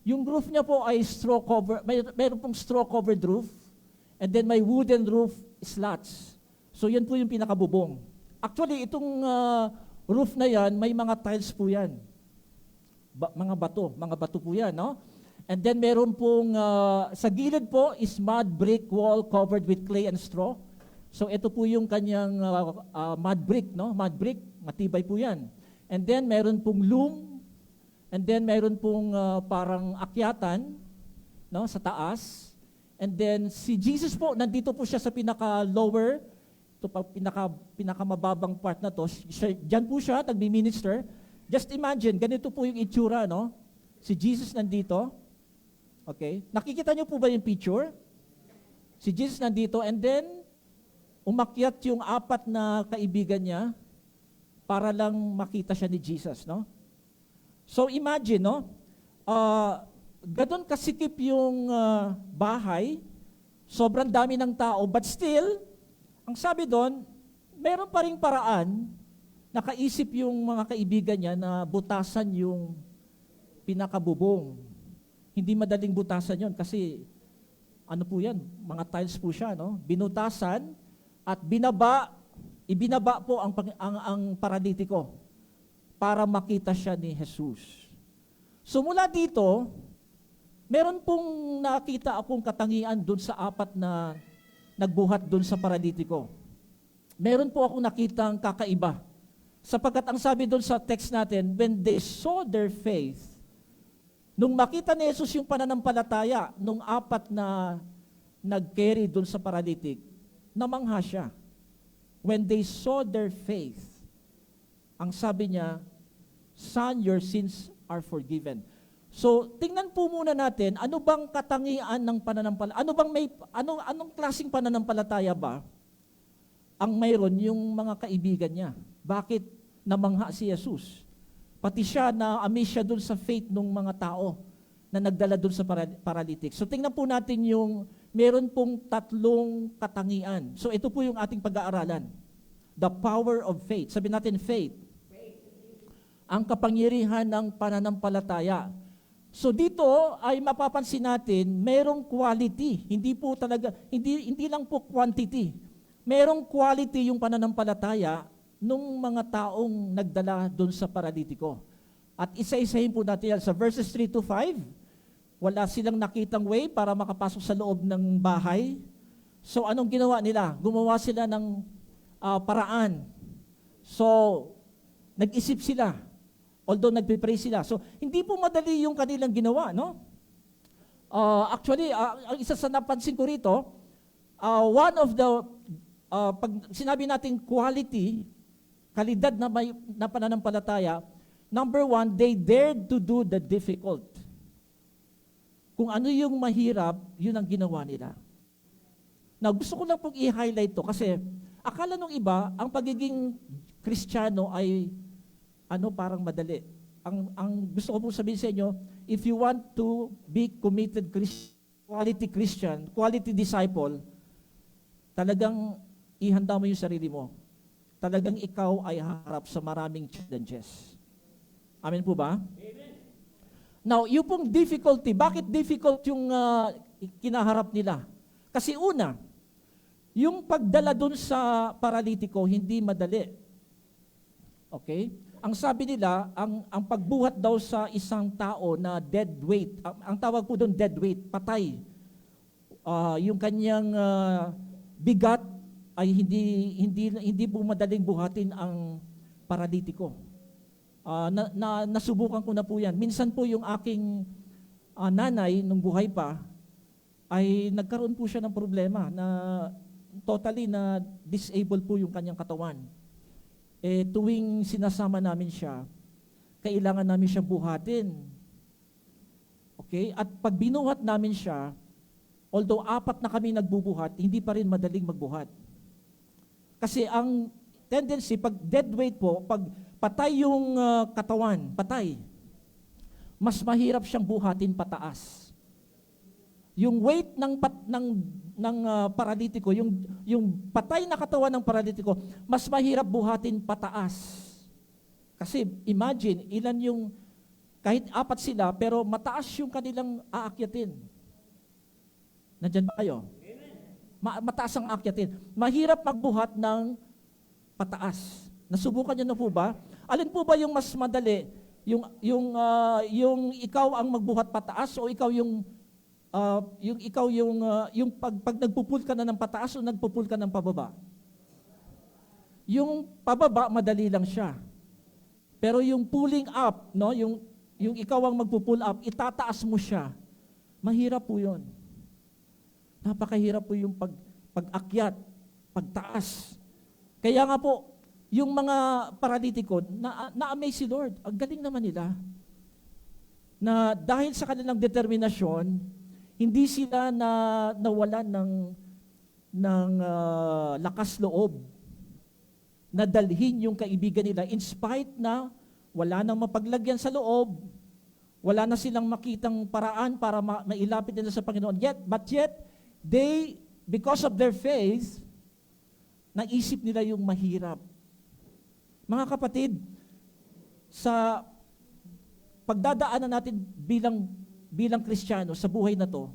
Yung roof niya po ay straw cover, meron pong straw covered roof, and then may wooden roof slats. So yan po yung pinakabubong. Actually, itong roof na yan, may mga tiles po yan. Mga bato po yan, no? And then meron pong, sa gilid po is mud brick wall covered with clay and straw. So ito po yung kanyang mud brick, no? Mud brick, matibay po yan. And then meron pong loom, and then meron pong parang akyatan, no? Sa taas. And then si Jesus po, nandito po siya sa pinaka-lower, ito pa pinakamababang part na to. Diyan po siya, nagmi-minister. Just imagine, ganito po yung itsura, no? Si Jesus nandito. Okay? Nakikita niyo po ba yung picture? Si Jesus nandito, and then, umakyat yung 4 na kaibigan niya para lang makita siya ni Jesus, no? So imagine, no? Ganon kasikip yung bahay, sobrang dami ng tao, but still, ang sabi doon, meron pa ring paraan, nakaisip yung mga kaibigan niya na butasan yung pinakabubong. Hindi madaling butasan yon kasi ano po yan, mga tiles po siya, no? Binutasan at ibinaba po ang paralitiko para makita siya ni Jesus. So mula dito, meron pong nakita akong katangian doon sa 4 na nagbuhat doon sa paralitiko. Meron po akong nakitang kakaiba. Sapagkat ang sabi doon sa text natin, when they saw their faith, nung makita ni Jesus yung pananampalataya, nung 4 na nag-carry doon sa paralitik, namangha siya. When they saw their faith, ang sabi niya, Son, your sins are forgiven. So, tingnan po muna natin, ano bang katangian ng pananampalataya? Anong klaseng pananampalataya ba ang mayroon yung mga kaibigan niya? Bakit namangha si Jesus? Pati siya na amaze siya dun sa faith ng mga tao na nagdala dun sa paralytic. So, tingnan po natin yung meron pong 3 katangian. So, ito po yung ating pag-aaralan. The power of faith. Sabi natin, faith. Ang kapangyarihan ng pananampalataya. So dito ay mapapansin natin, merong quality, hindi po talaga hindi lang po quantity. Merong quality yung pananampalataya nung mga taong nagdala doon sa paralitiko. At isa-isahin po natin yan sa verses 3 to 5. Wala silang nakitang way para makapasok sa loob ng bahay. So anong ginawa nila? Gumawa sila ng paraan. So nag-isip sila. Although nagpe-pray sila. So, hindi po madali yung kanilang ginawa, no? Actually, ang isa sa napansin ko rito, one of the, pag sinabi natin quality, kalidad na pananampalataya, number 1, they dared to do the difficult. Kung ano yung mahirap, yun ang ginawa nila. Now, gusto ko lang pong i-highlight to kasi akala nung iba, ang pagiging Kristiyano ay parang madali. Ang gusto ko pong sabihin sa inyo, if you want to be committed quality Christian, quality disciple, talagang ihanda mo yung sarili mo. Talagang ikaw ay haharap sa maraming challenges. Amen po ba? Now, yung pong difficulty, bakit difficult yung kinaharap nila? Kasi una, yung pagdala dun sa paralitiko, hindi madali. Okay? Ang sabi nila, ang pagbuhat daw sa isang tao na dead weight, ang tawag po doon dead weight, patay. Yung kanyang bigat ay hindi po madaling buhatin ang paralitiko. Nasubukan ko na po yan. Minsan po yung aking nanay, nung buhay pa, ay nagkaroon po siya ng problema na totally na disabled po yung kanyang katawan. Tuwing sinasama namin siya, kailangan namin siya buhatin. Okay? At pag binuhat namin siya, although 4 na kami nagbubuhat, hindi pa rin madaling magbuhat. Kasi ang tendency, pag dead weight po, pag patay yung katawan, patay, mas mahirap siyang buhatin pataas. Yung weight ng paralitiko, yung patay na katawan ng paralitiko, mas mahirap buhatin pataas. Kasi imagine, ilan yung, kahit 4 sila, pero mataas yung kanilang aakyatin. Nandyan ba kayo? Mataas ang aakyatin. Mahirap magbuhat ng pataas. Nasubukan niyo na po ba? Alin po ba yung mas madali? Yung ikaw ang magbuhat pataas o ikaw yung pag nagpupul ka na ng pataas o nagpupul ka ng pababa? Yung pababa, madali lang siya. Pero yung pulling up, no, yung ikaw ang magpupull up, itataas mo siya. Mahirap po yun. Napakahirap po yung pag-akyat, pagtaas. Kaya nga po, yung mga paralitiko, na-amaze si Lord. Ang galing naman nila. Na dahil sa kanilang determinasyon, hindi sila nawalan ng lakas loob na dalhin yung kaibigan nila in spite na wala nang mapaglagyan sa loob, wala na silang makitang paraan para mailapit nila sa Panginoon. But yet, they, because of their faith, naisip nila yung mahirap. Mga kapatid, sa pagdadaanan natin bilang Kristiyano sa buhay na to,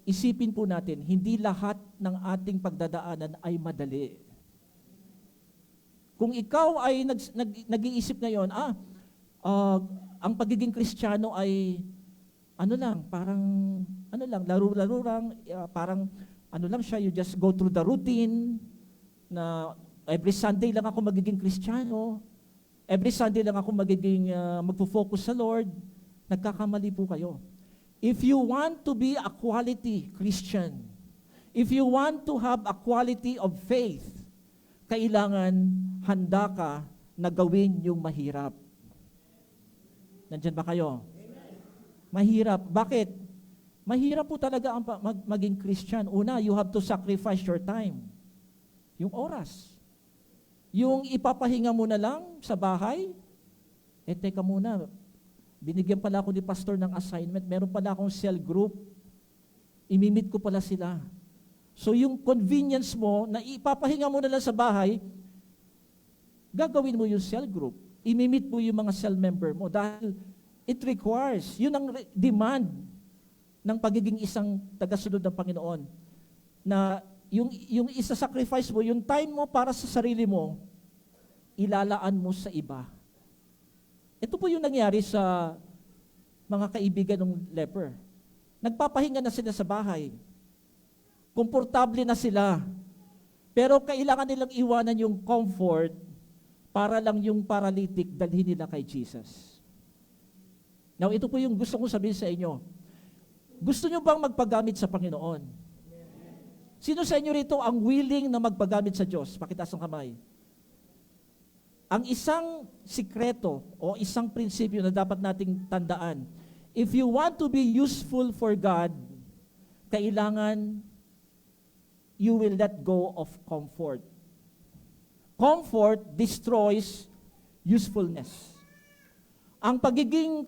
isipin po natin, hindi lahat ng ating pagdadaanan ay madali. Kung ikaw ay nag-iisip ngayon, ang pagiging Kristiyano ay laro-laro lang, siya, you just go through the routine, na every Sunday lang ako magiging Kristiyano, every Sunday lang ako magpo-focus sa Lord. Nagkakamali po kayo. If you want to be a quality Christian, if you want to have a quality of faith, kailangan handa ka na gawin yung mahirap. Nandyan ba kayo? Mahirap. Bakit? Mahirap po talaga ang maging Christian. Una, you have to sacrifice your time. Yung oras. Yung ipapahinga mo na lang sa bahay, teka muna, binigyan pala ako ni pastor ng assignment, meron pala akong cell group, imimit ko pala sila. So yung convenience mo, na ipapahinga mo na lang sa bahay, gagawin mo yung cell group. Imimit mo yung mga cell member mo dahil it requires, yun ang demand ng pagiging isang tagasunod ng Panginoon. Na yung isa-sacrifice mo, yung time mo para sa sarili mo, ilalaan mo sa iba. Ito po yung nangyari sa mga kaibigan ng leper. Nagpapahinga na sila sa bahay. Komportable na sila. Pero kailangan nilang iwanan yung comfort para lang yung paralytic dalhin nila kay Jesus. Now, ito po yung gusto kong sabihin sa inyo. Gusto nyo bang magpagamit sa Panginoon? Sino sa inyo rito ang willing na magpagamit sa Diyos? Pakitaas ang kamay. Ang isang sikreto o isang prinsipyo na dapat nating tandaan, if you want to be useful for God, kailangan you will let go of comfort. Comfort destroys usefulness. Ang pagiging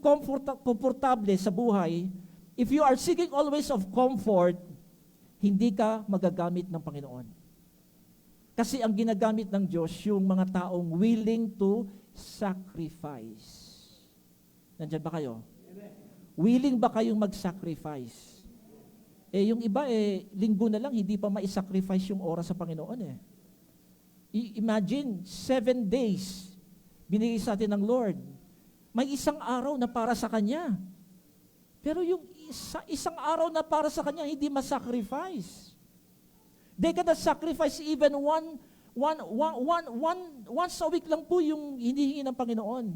komportable sa buhay, if you are seeking always of comfort, hindi ka magagamit ng Panginoon. Kasi ang ginagamit ng Diyos, yung mga taong willing to sacrifice. Nandyan ba kayo? Willing ba kayong mag-sacrifice? Yung iba, linggo na lang, hindi pa ma-sacrifice yung oras sa Panginoon Imagine, 7 days, binigay sa atin ng Lord. May isang araw na para sa Kanya. Pero yung isang araw na para sa Kanya, hindi ma-sacrifice. They cannot sacrifice even once a week lang po yung hinihingi ng Panginoon.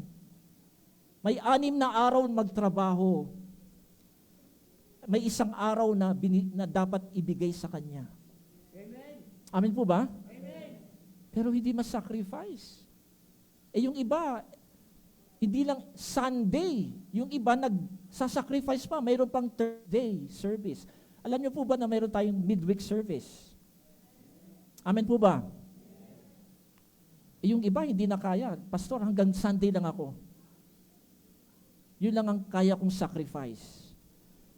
May 6 na araw magtrabaho. May isang araw na dapat ibigay sa Kanya. Amen po ba? Pero hindi ma-sacrifice. Yung iba, hindi lang Sunday. Yung iba nagsasacrifice pa. Mayroon pang third day service. Alam niyo po ba na mayroon tayong midweek service? Amen po ba? Yung iba hindi na kaya. Pastor, hanggang Sunday lang ako. Yun lang ang kaya kong sacrifice.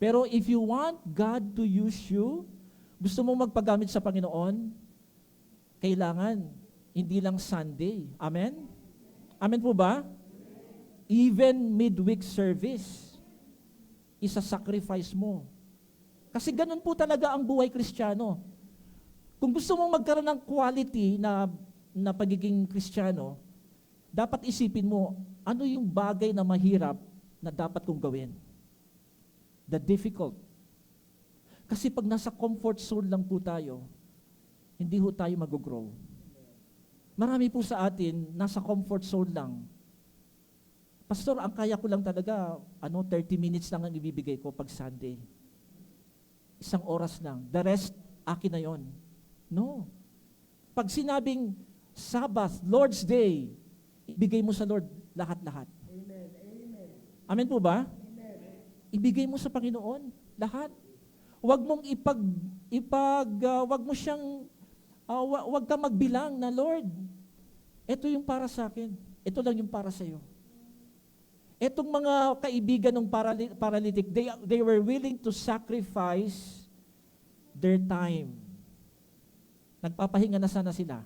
Pero if you want God to use you, gusto mong magpagamit sa Panginoon, kailangan hindi lang Sunday. Amen? Amen po ba? Even midweek service, isa-sacrifice mo. Kasi ganun po talaga ang buhay Kristiyano. Kung gusto mong magkaroon ng quality na pagiging Kristiyano, dapat isipin mo, ano yung bagay na mahirap na dapat kong gawin? The difficult. Kasi pag nasa comfort zone lang po tayo, hindi ho tayo mag-grow. Marami po sa atin, nasa comfort zone lang. Pastor, ang kaya ko lang talaga, 30 minutes lang ang ibibigay ko pag Sunday. 1 oras lang. The rest, akin na yon. No. Pag sinabing Sabbath, Lord's Day, ibigay mo sa Lord lahat-lahat. Amen. Amen po ba? Amen. Ibigay mo sa Panginoon lahat. Huwag mong wag ka magbilang na, Lord, ito yung para sa akin. Ito lang yung para sa iyo. Etong mga kaibigan ng paralytic, they were willing to sacrifice their time. Nagpapahinga na sana sila.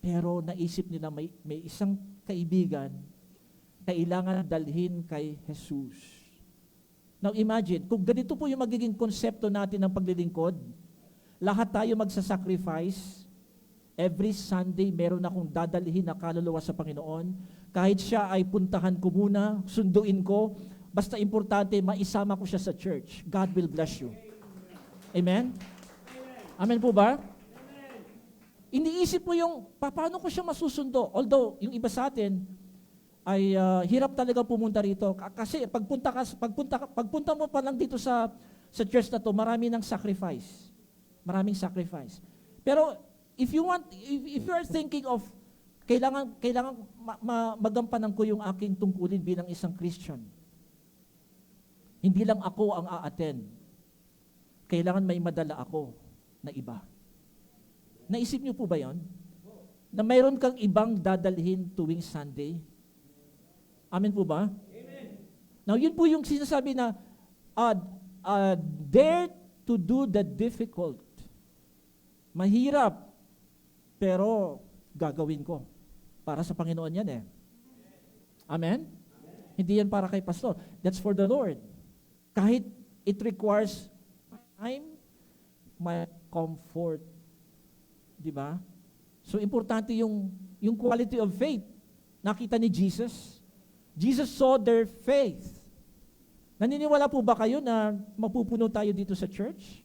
Pero naisip nila may isang kaibigan kailangan dalhin kay Jesus. Now imagine, kung ganito po yung magiging konsepto natin ng paglilingkod, lahat tayo magsasacrifice. Every Sunday, meron akong dadalhin na kaluluwa sa Panginoon. Kahit siya ay puntahan ko muna, sunduin ko, basta importante, maisama ko siya sa church. God will bless you. Amen? Amen po ba? Iniisip mo yung, paano ko siya masusundo? Although, yung iba sa atin, ay hirap talaga pumunta rito. Kasi pagpunta mo pa lang dito sa church na to, marami ng sacrifice. Maraming sacrifice. Pero if you are thinking of kailangan magampanan ko yung aking tungkulin bilang isang Christian. Hindi lang ako ang a-attend. Kailangan may madala ako na iba. Naisip niyo po ba 'yon? Na mayroon kang ibang dadalhin tuwing Sunday? Amen po ba? Amen. Now, yun po yung sinasabi na dare to do the difficult. Mahirap, pero gagawin ko. Para sa Panginoon yan Amen? Hindi yan para kay pastor. That's for the Lord. Kahit it requires time, my comfort. Di ba? So, importante yung quality of faith. Nakita ni Jesus. Jesus saw their faith. Naniniwala po ba kayo na mapupuno tayo dito sa church?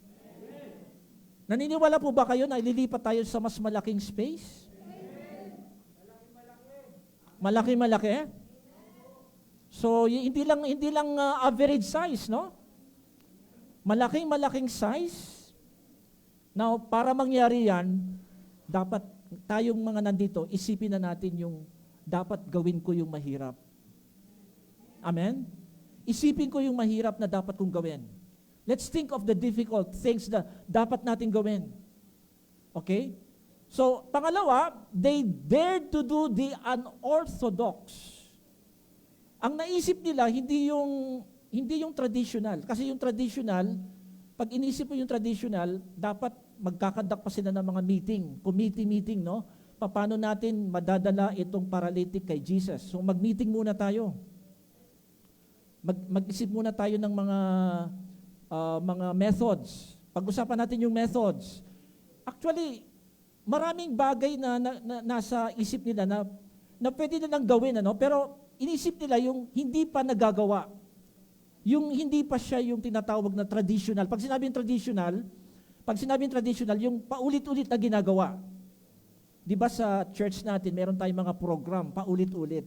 Naniniwala po ba kayo na ililipat tayo sa mas malaking space? Malaki-malaki? So, hindi lang average size, no? Malaking size. Now, para mangyari yan, dapat tayong mga nandito, isipin na natin yung dapat gawin ko yung mahirap. Amen? Isipin ko yung mahirap na dapat kong gawin. Let's think of the difficult things na dapat natin gawin. Okay? So, pangalawa, they dared to do the unorthodox. Ang naisip nila, hindi yung traditional. Kasi yung traditional, pag inisip mo yung traditional, dapat magkakandak pa sila ng mga committee meeting, no? Paano natin madadala itong paralytic kay Jesus? So mag-meeting muna tayo. Mag-isip muna tayo ng mga methods. Pag-usapan natin yung methods. Actually, maraming bagay na nasa isip nila na pwede nilang gawin, ano? Pero inisip nila yung hindi pa nagagawa. Yung hindi pa siya yung tinatawag na traditional. Pag sinabing traditional, yung paulit-ulit na ginagawa. Di ba sa church natin, meron tayong mga program, paulit-ulit.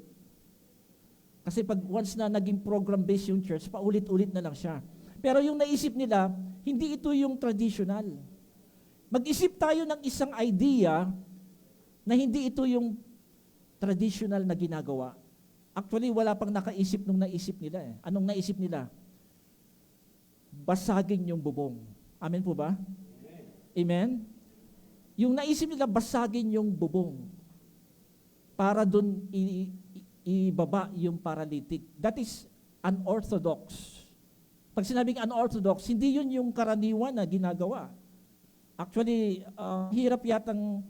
Kasi pag once na naging program-based yung church, paulit-ulit na lang siya. Pero yung naisip nila, hindi ito yung traditional. Mag-isip tayo ng isang idea na hindi ito yung traditional na ginagawa. Actually, wala pang nakaisip nung naisip nila. Anong naisip nila? Basagin yung bubong. Amen po ba? Amen? Yung naisip nila, basagin yung bubong para dun ibaba yung paralytic. That is unorthodox. Pag sinabing unorthodox, hindi yun yung karaniwan na ginagawa. Actually, hirap yatang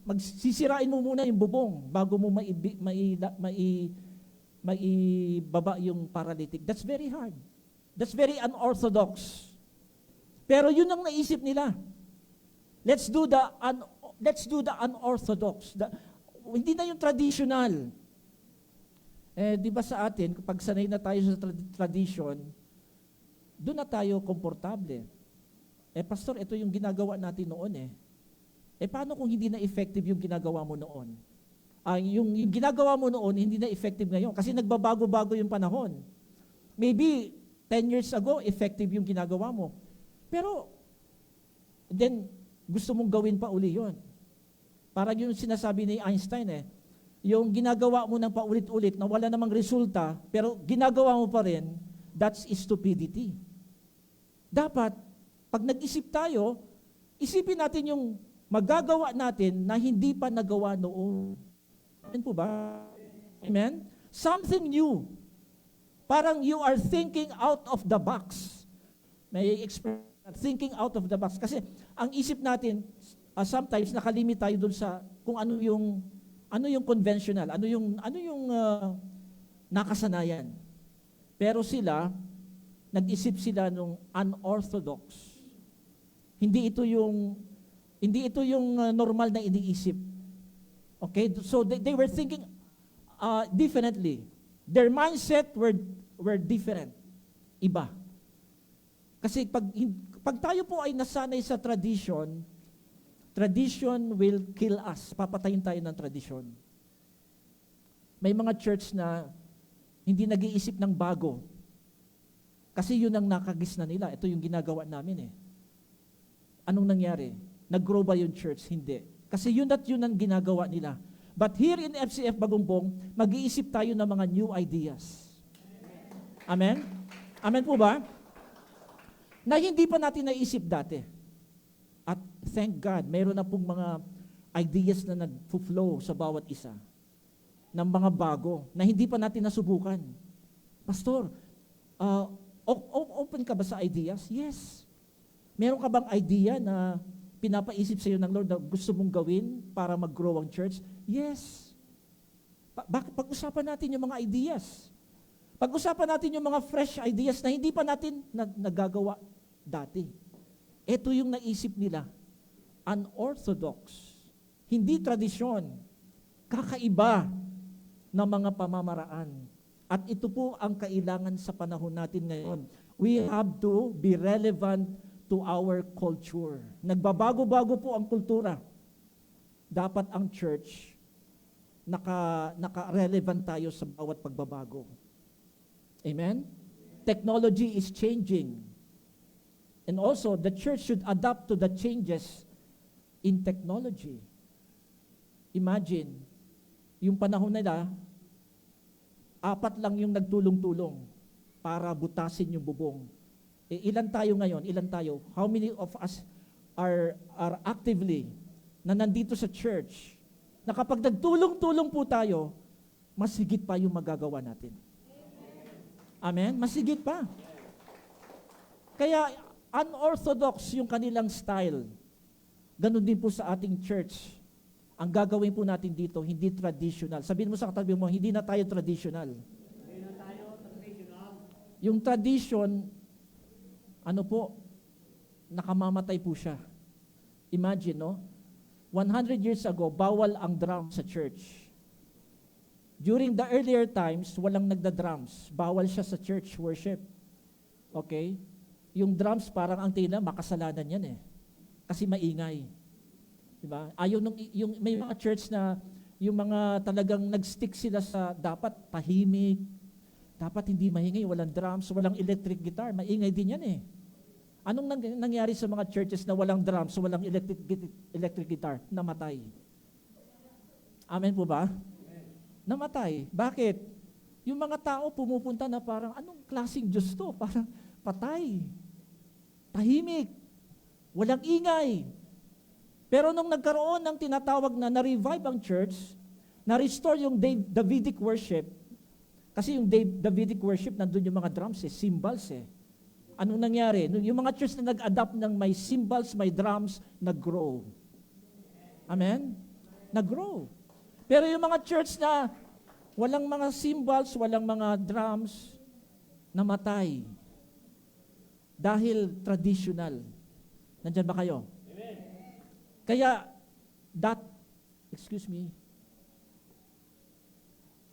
magsisirain mo muna yung bubong bago mo maibaba yung paralytic. That's very hard. That's very unorthodox. Pero yun ang naisip nila. Let's do the unorthodox. Hindi na yung traditional. Di ba sa atin, kapag sanay na tayo sa tradition, doon na tayo komportable. Pastor, ito yung ginagawa natin noon . Paano kung hindi na effective yung ginagawa mo noon? Yung ginagawa mo noon, hindi na effective ngayon. Kasi nagbabago-bago yung panahon. Maybe 10 years ago, effective yung ginagawa mo. Pero, then, gusto mong gawin pa uli yun. Parang yung sinasabi ni Einstein yung ginagawa mo ng paulit-ulit na wala namang resulta, pero ginagawa mo pa rin, that's stupidity. Dapat, pag nag-isip tayo, isipin natin yung magagawa natin na hindi pa nagawa noon. Amen po ba? Amen? Something new. Parang you are thinking out of the box. May express thinking out of the box. Kasi ang isip natin, sometimes nakalimit tayo dun sa kung ano yung conventional, ano yung nakasanayan. Pero nag-isip sila nung unorthodox. Hindi ito yung normal na iniisip. Okay? So they were thinking differently. Their mindset were different. Iba. Kasi pag tayo po ay nasanay sa tradition will kill us. Papatayin tayo ng tradition. May mga church na hindi nag-iisip ng bago. Kasi yun ang nakagis na nila. Ito yung ginagawa namin . Anong nangyari? Nag-grow ba yung church? Hindi. Kasi yun ang ginagawa nila. But here in FCF Bagumpong, mag-iisip tayo ng mga new ideas. Amen? Amen po ba? Na hindi pa natin naisip dati. At thank God, mayroon na pong mga ideas na nag-flow sa bawat isa. Ng mga bago, na hindi pa natin nasubukan. Pastor, open ka ba sa ideas? Yes. Meron ka bang idea na pinapaisip sa iyo ng Lord na gusto mong gawin para mag-grow ang church? Yes. Pag-usapan natin yung mga ideas. Pag-usapan natin yung mga fresh ideas na hindi pa natin nagagawa dati. Ito yung naisip nila. Unorthodox. Hindi tradisyon. Kakaiba na mga pamamaraan. At ito po ang kailangan sa panahon natin ngayon. We have to be relevant to our culture. Nagbabago-bago po ang kultura. Dapat ang church naka-relevant tayo sa bawat pagbabago. Amen? Technology is changing. And also, the church should adapt to the changes in technology. Imagine, yung panahon nila, 4 lang yung nagtulong-tulong para butasin yung bubong. Ilan tayo ngayon? Ilan tayo? How many of us are actively na nandito sa church na kapag nagtulong-tulong po tayo, mas higit pa yung magagawa natin. Amen? Mas higit pa. Kaya, unorthodox yung kanilang style. Ganon din po sa ating church. Ang gagawin po natin dito, hindi traditional. Sabihin mo sa katabi mo, hindi na tayo traditional. Yung tradition, nakamamatay po siya. Imagine, no? 100 years ago, bawal ang drum sa church. During the earlier times, walang nagda-drums. Bawal siya sa church worship. Okay? Yung drums, parang ang tingin na, makasalanan yan eh. Kasi maingay. Diba? May mga church na, yung mga talagang nag-stick sila sa dapat tahimik, dapat hindi maingay, walang drums, walang electric guitar, maingay din yan eh. Anong nangyari sa mga churches na walang drums, walang electric guitar? Namatay. Amen po ba? Namatay. Bakit? Yung mga tao pumupunta na parang, anong klaseng Diyos to? Parang patay. Tahimik. Walang ingay. Pero nung nagkaroon ng tinatawag na revive ang church, na-restore yung Davidic worship, kasi yung Davidic worship, nandun yung mga drums cymbals Anong nangyari? Yung mga church na nag-adapt ng may cymbals, may drums, nag-grow. Amen? Nag-grow. Pero yung mga church na walang mga cymbals, walang mga drums, namatay. Dahil traditional. Nandyan ba kayo? Amen. Kaya,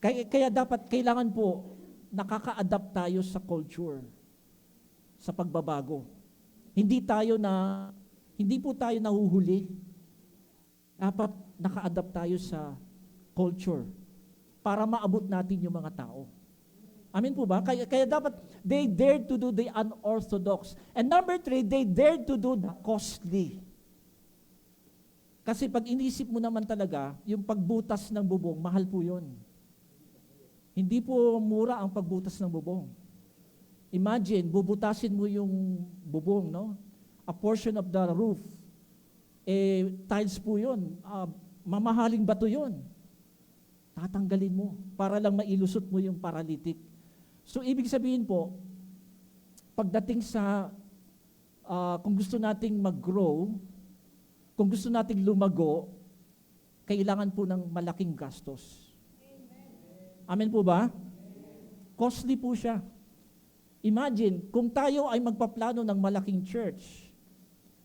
Kaya dapat, kailangan po, nakaka-adapt tayo sa culture, sa pagbabago. Hindi po tayo nahuhuli. Dapat naka-adapt tayo sa culture para maabot natin yung mga tao. Amen po ba? Kaya dapat, they dared to do the unorthodox. And number 3, they dared to do the costly. Kasi pag inisip mo naman talaga, yung pagbutas ng bubong, mahal po yun. Hindi po mura ang pagbutas ng bubong. Imagine, bubutasin mo yung bubong, no? A portion of the roof. Tiles po yun. Mamahaling bato yun. Tatanggalin mo para lang mailusot mo yung paralytic. So, ibig sabihin po, pagdating sa, kung gusto nating mag-grow, kung gusto nating lumago, kailangan po ng malaking gastos. Amen po ba? Costly po siya. Imagine, kung tayo ay magpaplano ng malaking church,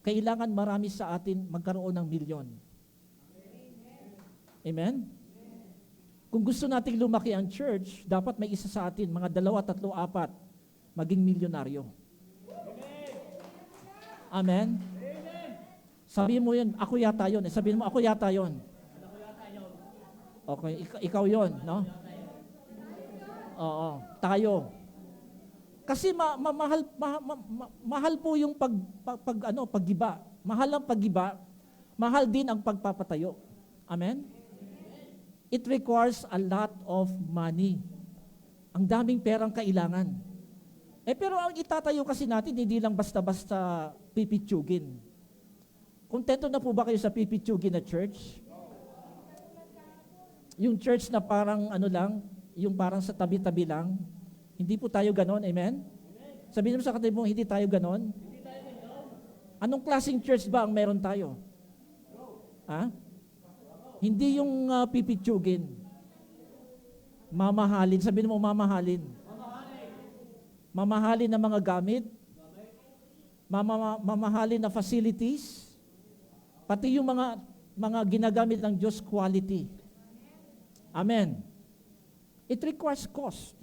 kailangan marami sa atin magkaroon ng milyon. Amen? Kung gusto nating lumaki ang church, dapat may isa sa atin, mga 2, 3, 4, maging milyonaryo. Amen? Sabihin mo yun, ako yata yun. Sabihin mo, ako yata yun. Okay, ikaw yun, no? Oo, tayo. Kasi mahal po yung paggiba. Mahal ang paggiba, mahal din ang pagpapatayo. Amen? It requires a lot of money. Ang daming perang kailangan. Pero ang itatayo kasi natin, hindi lang basta-basta pipitsugin. Kontento na po ba kayo sa pipitsugin na church? Yung church na parang yung parang sa tabi-tabi lang. Hindi po tayo ganon, amen? Sabihin mo sa katabi mo, hindi tayo ganon. Anong klaseng church ba ang meron tayo? Hindi yung pipitsugin. Mamahalin. Sabihin mo, mamahalin. Mamahalin na mga gamit. Mamahalin na facilities. Pati yung mga ginagamit ng Diyos, quality. Amen. It requires cost.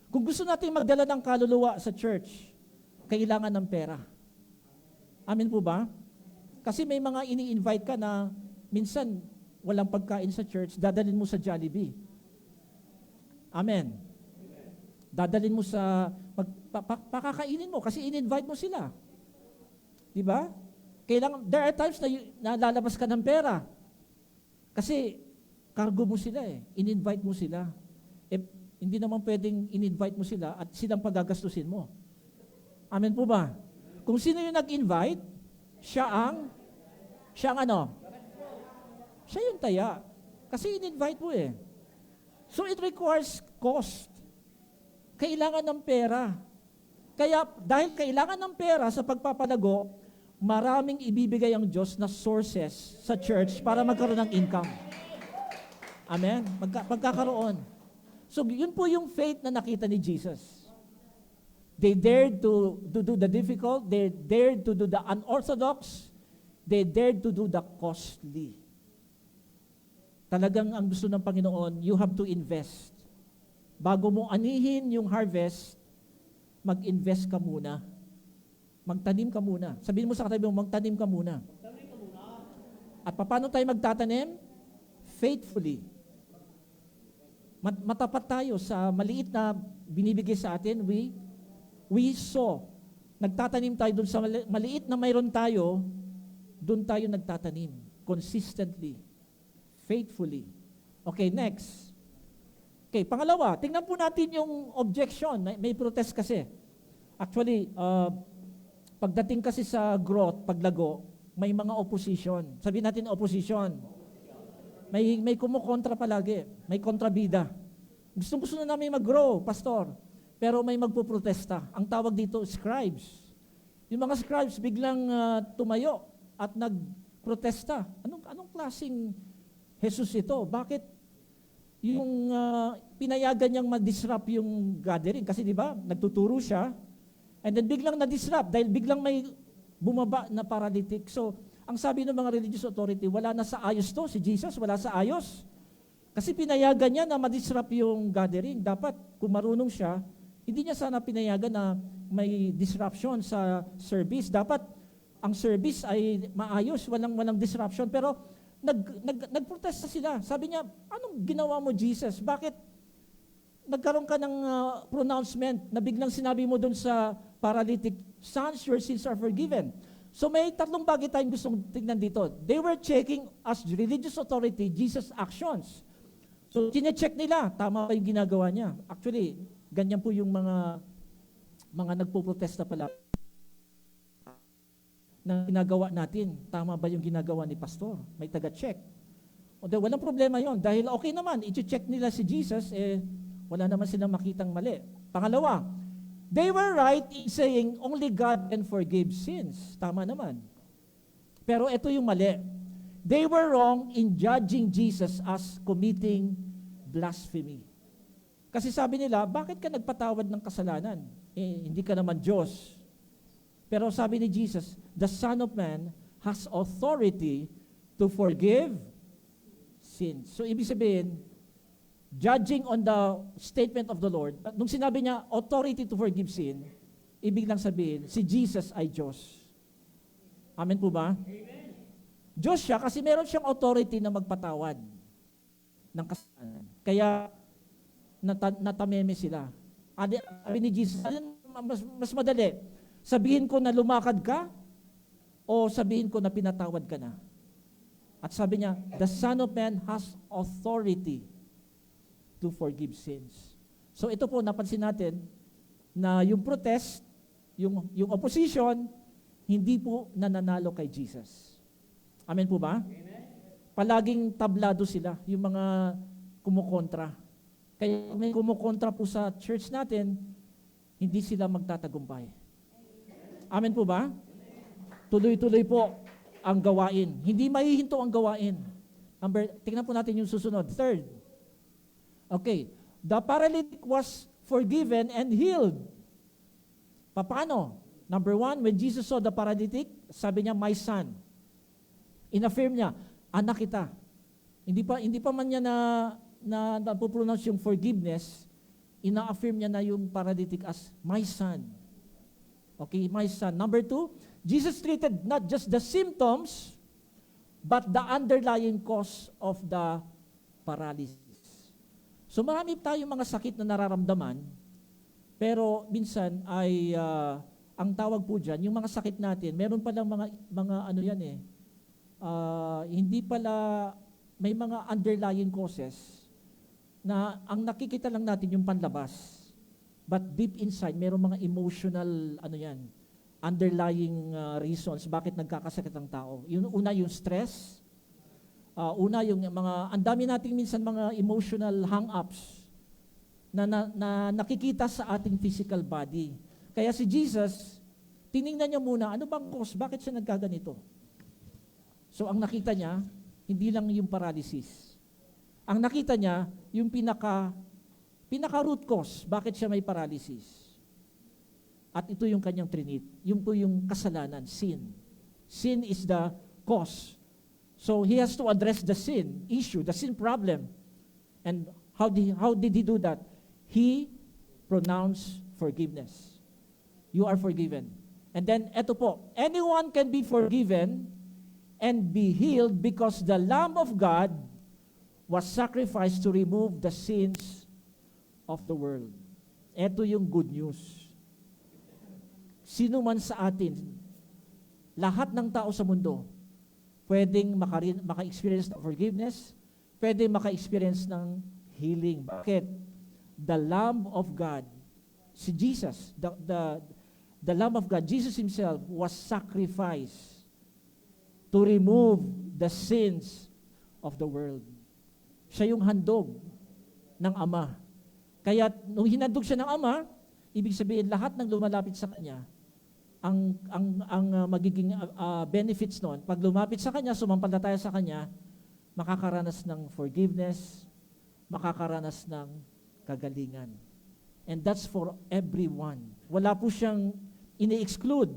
Kung gusto natin magdala ng kaluluwa sa church, kailangan ng pera. Amen po ba? Kasi may mga ini-invite ka na minsan walang pagkain sa church, dadalhin mo sa Jollibee. Amen. Dadalhin mo sa, pakakainin mo kasi in-invite mo sila. Di ba? There are times na lalabas ka ng pera. Kasi cargo mo sila in-invite mo sila. Hindi naman pwedeng in-invite mo sila at silang pagagastusin mo. Amen po ba? Kung sino yung nag-invite, siya yung taya. Kasi in-invite mo So it requires cost. Kailangan ng pera. Kaya dahil kailangan ng pera sa pagpapalago, maraming ibibigay ang Diyos na sources sa church para magkaroon ng income. Amen? Magkakaroon. So yun po yung faith na nakita ni Jesus. They dared to do the difficult, they dared to do the unorthodox, they dared to do the costly. Talagang ang gusto ng Panginoon, you have to invest. Bago mo anihin yung harvest, mag-invest ka muna. Magtanim ka muna. Sabihin mo sa katabi mo, magtanim ka muna. At paano tayo magtatanim? Faithfully. Matapat tayo sa maliit na binibigay sa atin. We sow. Nagtatanim tayo dun sa maliit na mayroon tayo, dun tayo nagtatanim. Consistently. Faithfully. Okay, next. Okay, pangalawa, tingnan po natin yung objection. May protest kasi. Actually, pagdating kasi sa growth, paglago, may mga opposition. Sabihin natin opposition. May kumukontra palagi. May kontrabida. Gusto na namin mag-grow, pastor. Pero may magpuprotesta. Ang tawag dito, scribes. Yung mga scribes biglang tumayo at nagprotesta. Anong klaseng Jesus ito? Bakit yung pinayagan niyang ma-disrupt yung gathering? Kasi di ba, nagtuturo siya, and then biglang na-disrupt dahil biglang may bumaba na paralytic. So, ang sabi ng mga religious authority, wala na sa ayos to, si Jesus, wala sa ayos. Kasi pinayagan niya na ma-disrupt yung gathering. Dapat, kung marunong siya, hindi niya sana pinayagan na may disruption sa service. Dapat, ang service ay maayos, walang disruption. Pero, nagprotesta sila. Sabi niya, anong ginawa mo, Jesus? Bakit nagkaroon ka ng pronouncement na biglang sinabi mo doon sa paralytic, sons, your sins are forgiven. So may tatlong bagay tayong gustong tingnan dito. They were checking as religious authority Jesus' actions. So chinecheck nila, tama ba yung ginagawa niya? Actually, ganyan po yung mga nagpo-protesta pala na ginagawa natin. Tama ba yung ginagawa ni pastor? May taga-check. O dahil walang problema yon. Dahil okay naman, i-check nila si Jesus, wala naman silang makitang mali. Pangalawa, they were right in saying only God can forgive sins. Tama naman. Pero ito yung mali. They were wrong in judging Jesus as committing blasphemy. Kasi sabi nila, bakit ka nagpatawad ng kasalanan? Hindi ka naman Diyos. Pero sabi ni Jesus, the Son of Man has authority to forgive sins. So ibig sabihin, judging on the statement of the Lord, nung sinabi niya, authority to forgive sin, ibig lang sabihin, si Jesus ay Diyos. Amen po ba? Amen. Diyos siya kasi meron siyang authority na magpatawad ng kasalanan. Kaya, natameme sila. Sabi ni Jesus, mas madali, sabihin ko na lumakad ka o sabihin ko na pinatawad ka na. At sabi niya, the Son of Man has authority to forgive sins. So ito po, napansin natin na yung protest, yung opposition, hindi po nananalo kay Jesus. Amen po ba? Amen. Palaging tablado sila, yung mga kumukontra. Kaya may kumukontra po sa church natin, hindi sila magtatagumpay. Amen po ba? Tuloy-tuloy po ang gawain. Hindi mahihinto ang gawain. Tingnan po natin yung susunod. Third. Okay. The paralytic was forgiven and healed. Paano? Number one, when Jesus saw the paralytic, sabi niya, my son. In-affirm niya, anak kita. Hindi pa man niya na napopronounce yung forgiveness, ina-affirm niya na yung paralytic as my son. Okay, my son. Number two, Jesus treated not just the symptoms, but the underlying cause of the paralysis. So marami tayong mga sakit na nararamdaman, pero minsan ay, ang tawag po dyan, yung mga sakit natin, meron palang mga ano yan hindi pala, may mga underlying causes na ang nakikita lang natin yung panlabas. But deep inside, mayroong mga emotional, underlying reasons bakit nagkakasakit ang tao. Una, yung stress. Una, yung ang dami nating minsan mga emotional hang-ups na nakikita sa ating physical body. Kaya si Jesus, tiningnan niya muna, ano bang cause? Bakit siya nagkaganito? So ang nakita niya, hindi lang yung paralysis. Ang nakita niya, yung pinaka root cause, bakit siya may paralysis. At ito yung kanyang trinit. Yung po yung kasalanan, sin. Sin is the cause. So he has to address the sin issue, the sin problem. And how did he do that? He pronounced forgiveness. You are forgiven. And then, eto po, anyone can be forgiven and be healed because the Lamb of God was sacrificed to remove the sins of the world. Ito yung good news. Sino man sa atin, lahat ng tao sa mundo, pwedeng maka-experience ng forgiveness, pwedeng maka-experience ng healing. Bakit? The Lamb of God, si Jesus, the Lamb of God, Jesus Himself was sacrificed to remove the sins of the world. Siya yung handog ng Ama. Kaya nung hinandog siya ng Ama, ibig sabihin lahat ng lumalapit sa Kanya, ang magiging benefits noon, pag lumapit sa Kanya, sumampalataya sa Kanya, makakaranas ng forgiveness, makakaranas ng kagalingan. And that's for everyone. Wala po siyang ini-exclude.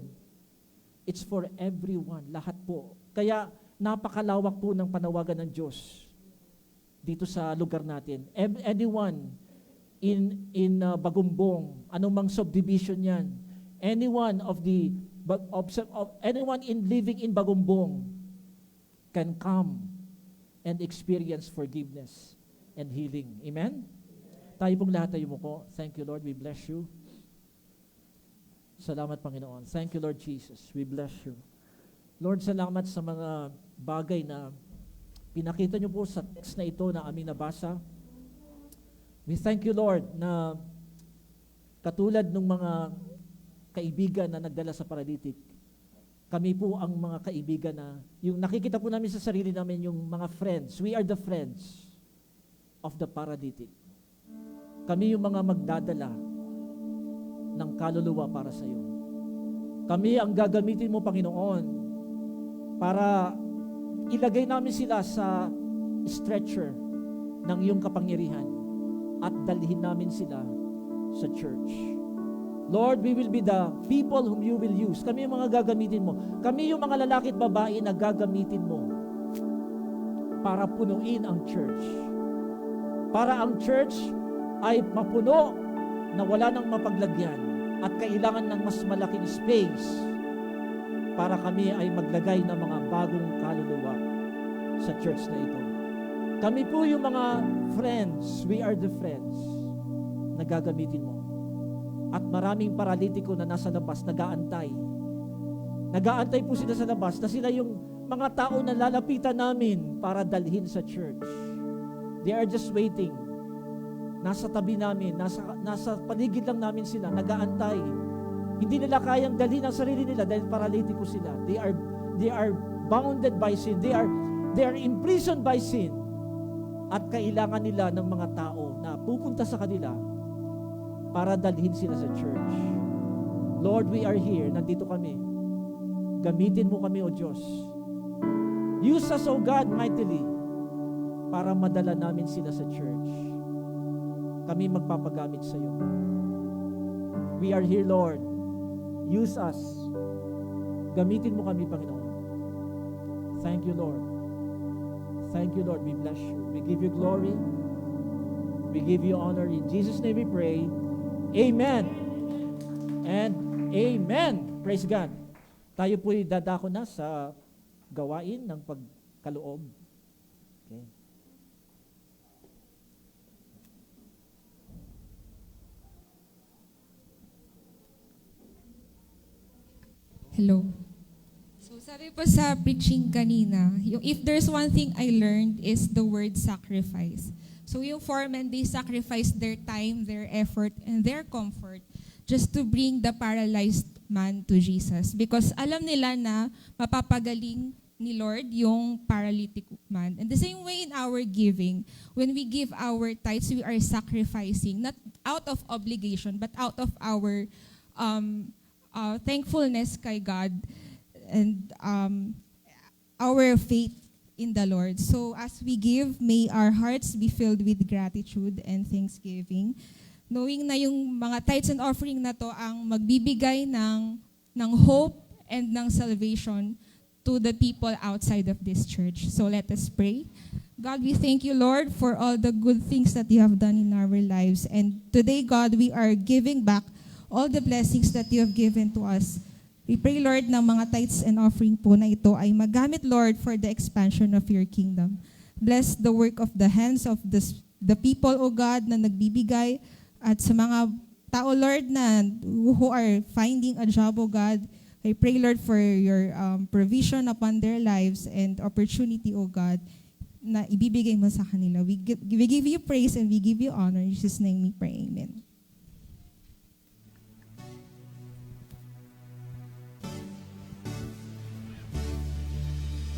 It's for everyone, lahat po. Kaya napakalawak po ng panawagan ng Diyos dito sa lugar natin. Anyone in Bagumbong, anumang subdivision yan, anyone anyone in living in Bagumbong can come and experience forgiveness and healing. Amen? Tayo pong lahat tayo mo ko. Thank you, Lord. We bless you. Salamat, Panginoon. Thank you, Lord Jesus. We bless you. Lord, salamat sa mga bagay na pinakita niyo po sa text na ito na aming nabasa. We thank you, Lord, na katulad ng mga kaibigan na nagdala sa paralytic, kami po ang mga kaibigan na, yung nakikita po namin sa sarili namin, yung mga friends. We are the friends of the paralytic. Kami yung mga magdadala ng kaluluwa para sa iyo. Kami ang gagamitin mo, Panginoon, para ilagay namin sila sa stretcher ng iyong kapangyarihan at dalhin namin sila sa church. Lord, we will be the people whom you will use. Kami yung mga gagamitin mo. Kami yung mga lalaki at babae na gagamitin mo para punuin ang church. Para ang church ay mapuno na wala nang mapaglagyan at kailangan ng mas malaking space para kami ay maglagay ng mga bagong kaluluwa sa church na ito. Kami po yung mga friends, we are the friends na gagamitin mo. At maraming paralitiko na nasa labas, nag-aantay. Nag-aantay po sila sa labas na sila yung mga tao na lalapitan namin para dalhin sa church. They are just waiting. Nasa tabi namin, nasa paligid lang namin sila, nag-aantay. Hindi nila kayang dalhin ang sarili nila dahil paralitiko sila. They are bounded by sin. They are imprisoned by sin. At kailangan nila ng mga tao na pupunta sa kanila para dalhin sila sa church. Lord, we are here. Nandito kami. Gamitin mo kami, O Diyos. Use us, O God, mightily para madala namin sila sa church. Kami magpapagamit sa iyo. We are here, Lord. Use us. Gamitin mo kami, Panginoon. Thank you, Lord. Thank you, Lord. We bless you. We give you glory. We give you honor. In Jesus' name we pray. Amen. And amen. Praise God. Tayo po'y dadako na sa gawain ng pagkaloob. Okay. Hello. So sabi po sa preaching kanina, yung if there's one thing I learned is the word sacrifice. So yung foremen, they sacrificed their time, their effort, and their comfort just to bring the paralyzed man to Jesus. Because alam nila na mapapagaling ni Lord yung paralytic man. And the same way in our giving, when we give our tithes, we are sacrificing, not out of obligation, but out of our thankfulness kay God and our faith in the Lord. So as we give, may our hearts be filled with gratitude and thanksgiving, knowing na yung mga tithes and offering na to ang magbibigay ng hope and ng salvation to the people outside of this church. So let us pray. God, we thank you, Lord, for all the good things that you have done in our lives. And today, God, we are giving back all the blessings that you have given to us. We pray, Lord, na mga tithes and offering po na ito ay magamit, Lord, for the expansion of your kingdom. Bless the work of the hands of the people, O God, na nagbibigay, at sa mga tao, Lord, na who are finding a job, O God. I pray, Lord, for your provision upon their lives and opportunity, O God, na ibibigay mo sa kanila. We give you praise and we give you honor. In Jesus' name we pray. Amen.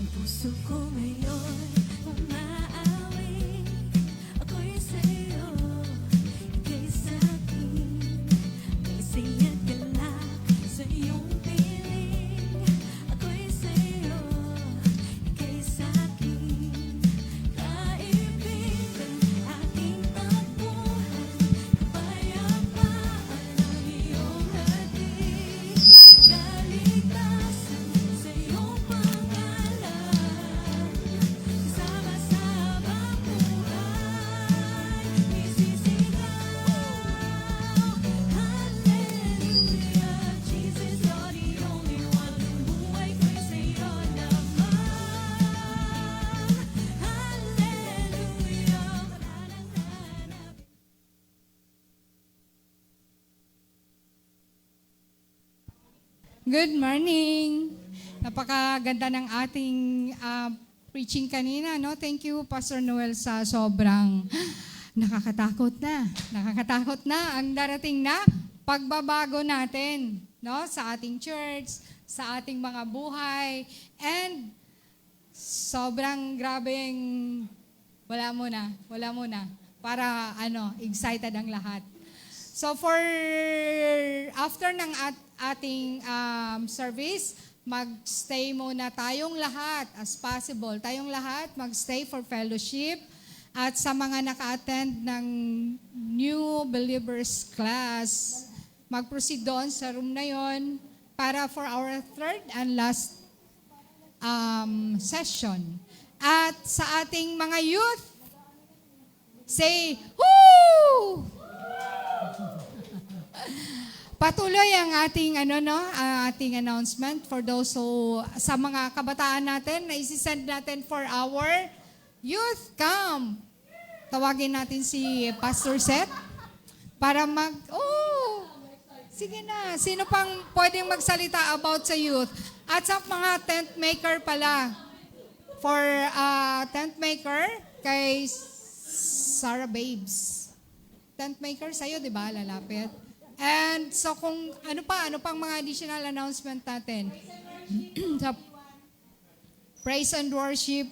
Ang puso ko ngayon umaawi. Ako'y sa'yo, ika'y sa'kin. May saya't galak sa iyong piling. Ako'y sa'yo, ika'y sa'kin. Kaibigan, aking takbuhan. Kapayapaan ang iyong hatid. Kaligtasan sa iyong pangalan. Kasama sa habang buhay, isisigaw. Hallelujah, Jesus, you're the only one. Buhay ko'y sa'yo naman. Hallelujah, wala nang hanap. Good morning! Napakaganda ng ating preaching kanina, no? Thank you, Pastor Noel, sa sobrang nakakatakot na. Nakakatakot na ang darating na pagbabago natin, no? Sa ating church, sa ating mga buhay, and sobrang grabeng wala muna. Para excited ang lahat. So after ng ating service, mag-stay muna tayong lahat as possible. Tayong lahat mag-stay for fellowship. At sa mga naka-attend ng New Believers class, mag-proceed doon sa room na yon para for our third and last session. At sa ating mga youth, say, woo! Patuloy ang ating ating announcement for those who sa mga kabataan natin na isi-send natin for our youth camp. Tawagin natin si Pastor Seth para sige na. Sino pang pwedeng magsalita about sa youth? At sa mga tent maker pala. For tent maker kay Sarah Babes. Tent maker sa'yo, di ba? Lalapit. And so kung ano pang mga additional announcement natin? Sa praise and worship,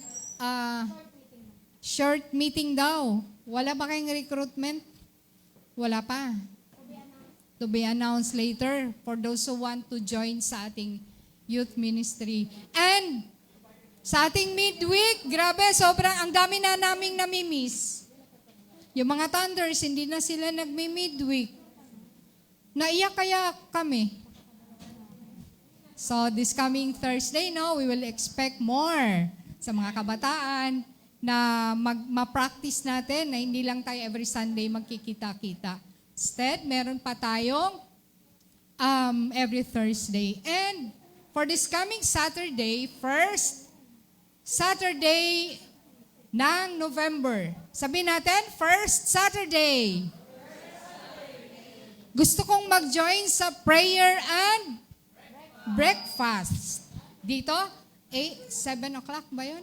short meeting daw. Wala ba kayong recruitment? Wala pa. To be announced later for those who want to join sa ating youth ministry. And sa ating midweek, grabe, sobrang ang dami na naming namimiss. Yung mga Thunders, hindi na sila nagmi-midweek. Naiyak kaya kami. So this coming Thursday, we will expect more sa mga kabataan na ma-practice natin na hindi lang tayo every Sunday magkikita-kita. Instead, meron pa tayong every Thursday. And for this coming Saturday, first Saturday ng November. Sabihin natin, first Saturday. Gusto kong mag-join sa prayer and breakfast. Dito, 7 o'clock ba yun?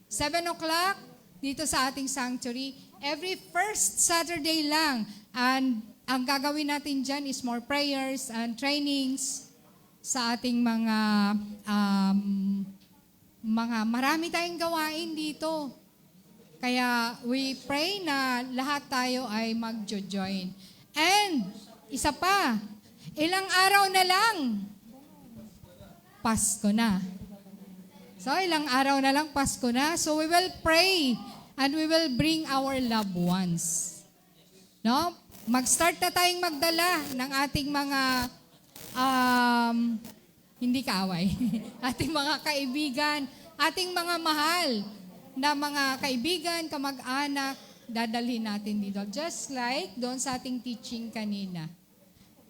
7 o'clock dito sa ating sanctuary. Every first Saturday lang. And ang gagawin natin dyan is more prayers and trainings sa ating mga marami tayong gawain dito. Kaya we pray na lahat tayo ay mag-join. And isa pa, Ilang araw na lang, Pasko na. So, ilang araw na lang, Pasko na. So, we will pray and we will bring our loved ones. No? Mag-start na tayong magdala ng ating mga, hindi kaaway, ating mga kaibigan, ating mga mahal na mga kaibigan, kamag-anak, dadalhin natin dito. Just like doon sa ating teaching kanina.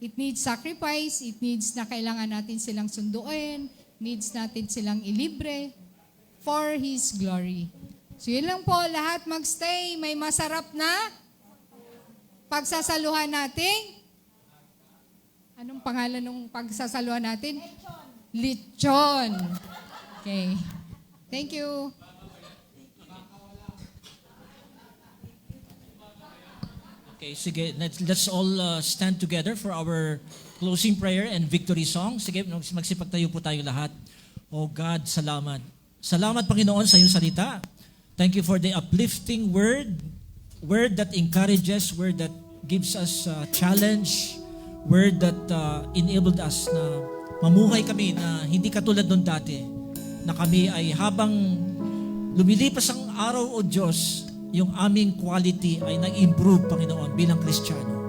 It needs sacrifice, it needs na kailangan natin silang sunduin, needs natin silang ilibre for His glory. So yun lang po, lahat magstay, may masarap na pagsasaluhan natin. Anong pangalan ng pagsasaluhan natin? Lechon. Okay. Thank you. Okay, sige, let's all stand together for our closing prayer and victory song. Sige, magsipagtayo po tayo lahat. Oh God, salamat. Salamat, Panginoon, sa iyong salita. Thank you for the uplifting word that encourages, word that gives us challenge, word that enabled us na mamuhay kami na hindi katulad nung dati, na kami ay habang lumilipas ang araw o Diyos, yung aming quality ay nag-improve, Panginoon, bilang Kristiyano.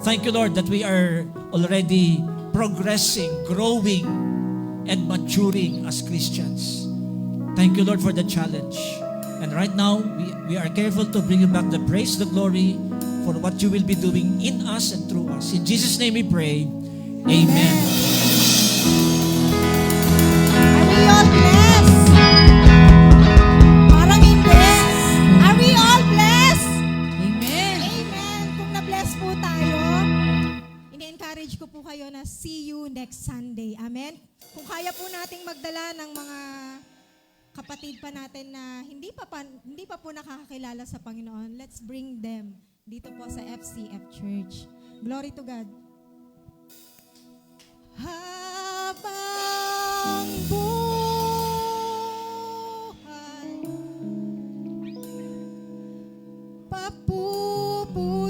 Thank you, Lord, that we are already progressing, growing, and maturing as Christians. Thank you, Lord, for the challenge. And right now, we are careful to bring you back the praise, the glory for what you will be doing in us and through us. In Jesus' name we pray. Amen. Are we all blessed? Parang hindi. Are we all blessed? Amen. Amen. Kung na-bless po tayo, ini-encourage ko po kayo na see you next Sunday. Amen? Kung kaya po nating magdala ng mga kapatid pa natin na hindi pa po nakakakilala sa Panginoon, let's bring them dito po sa FCF Church. Glory to God. Habang buhay, papupurihan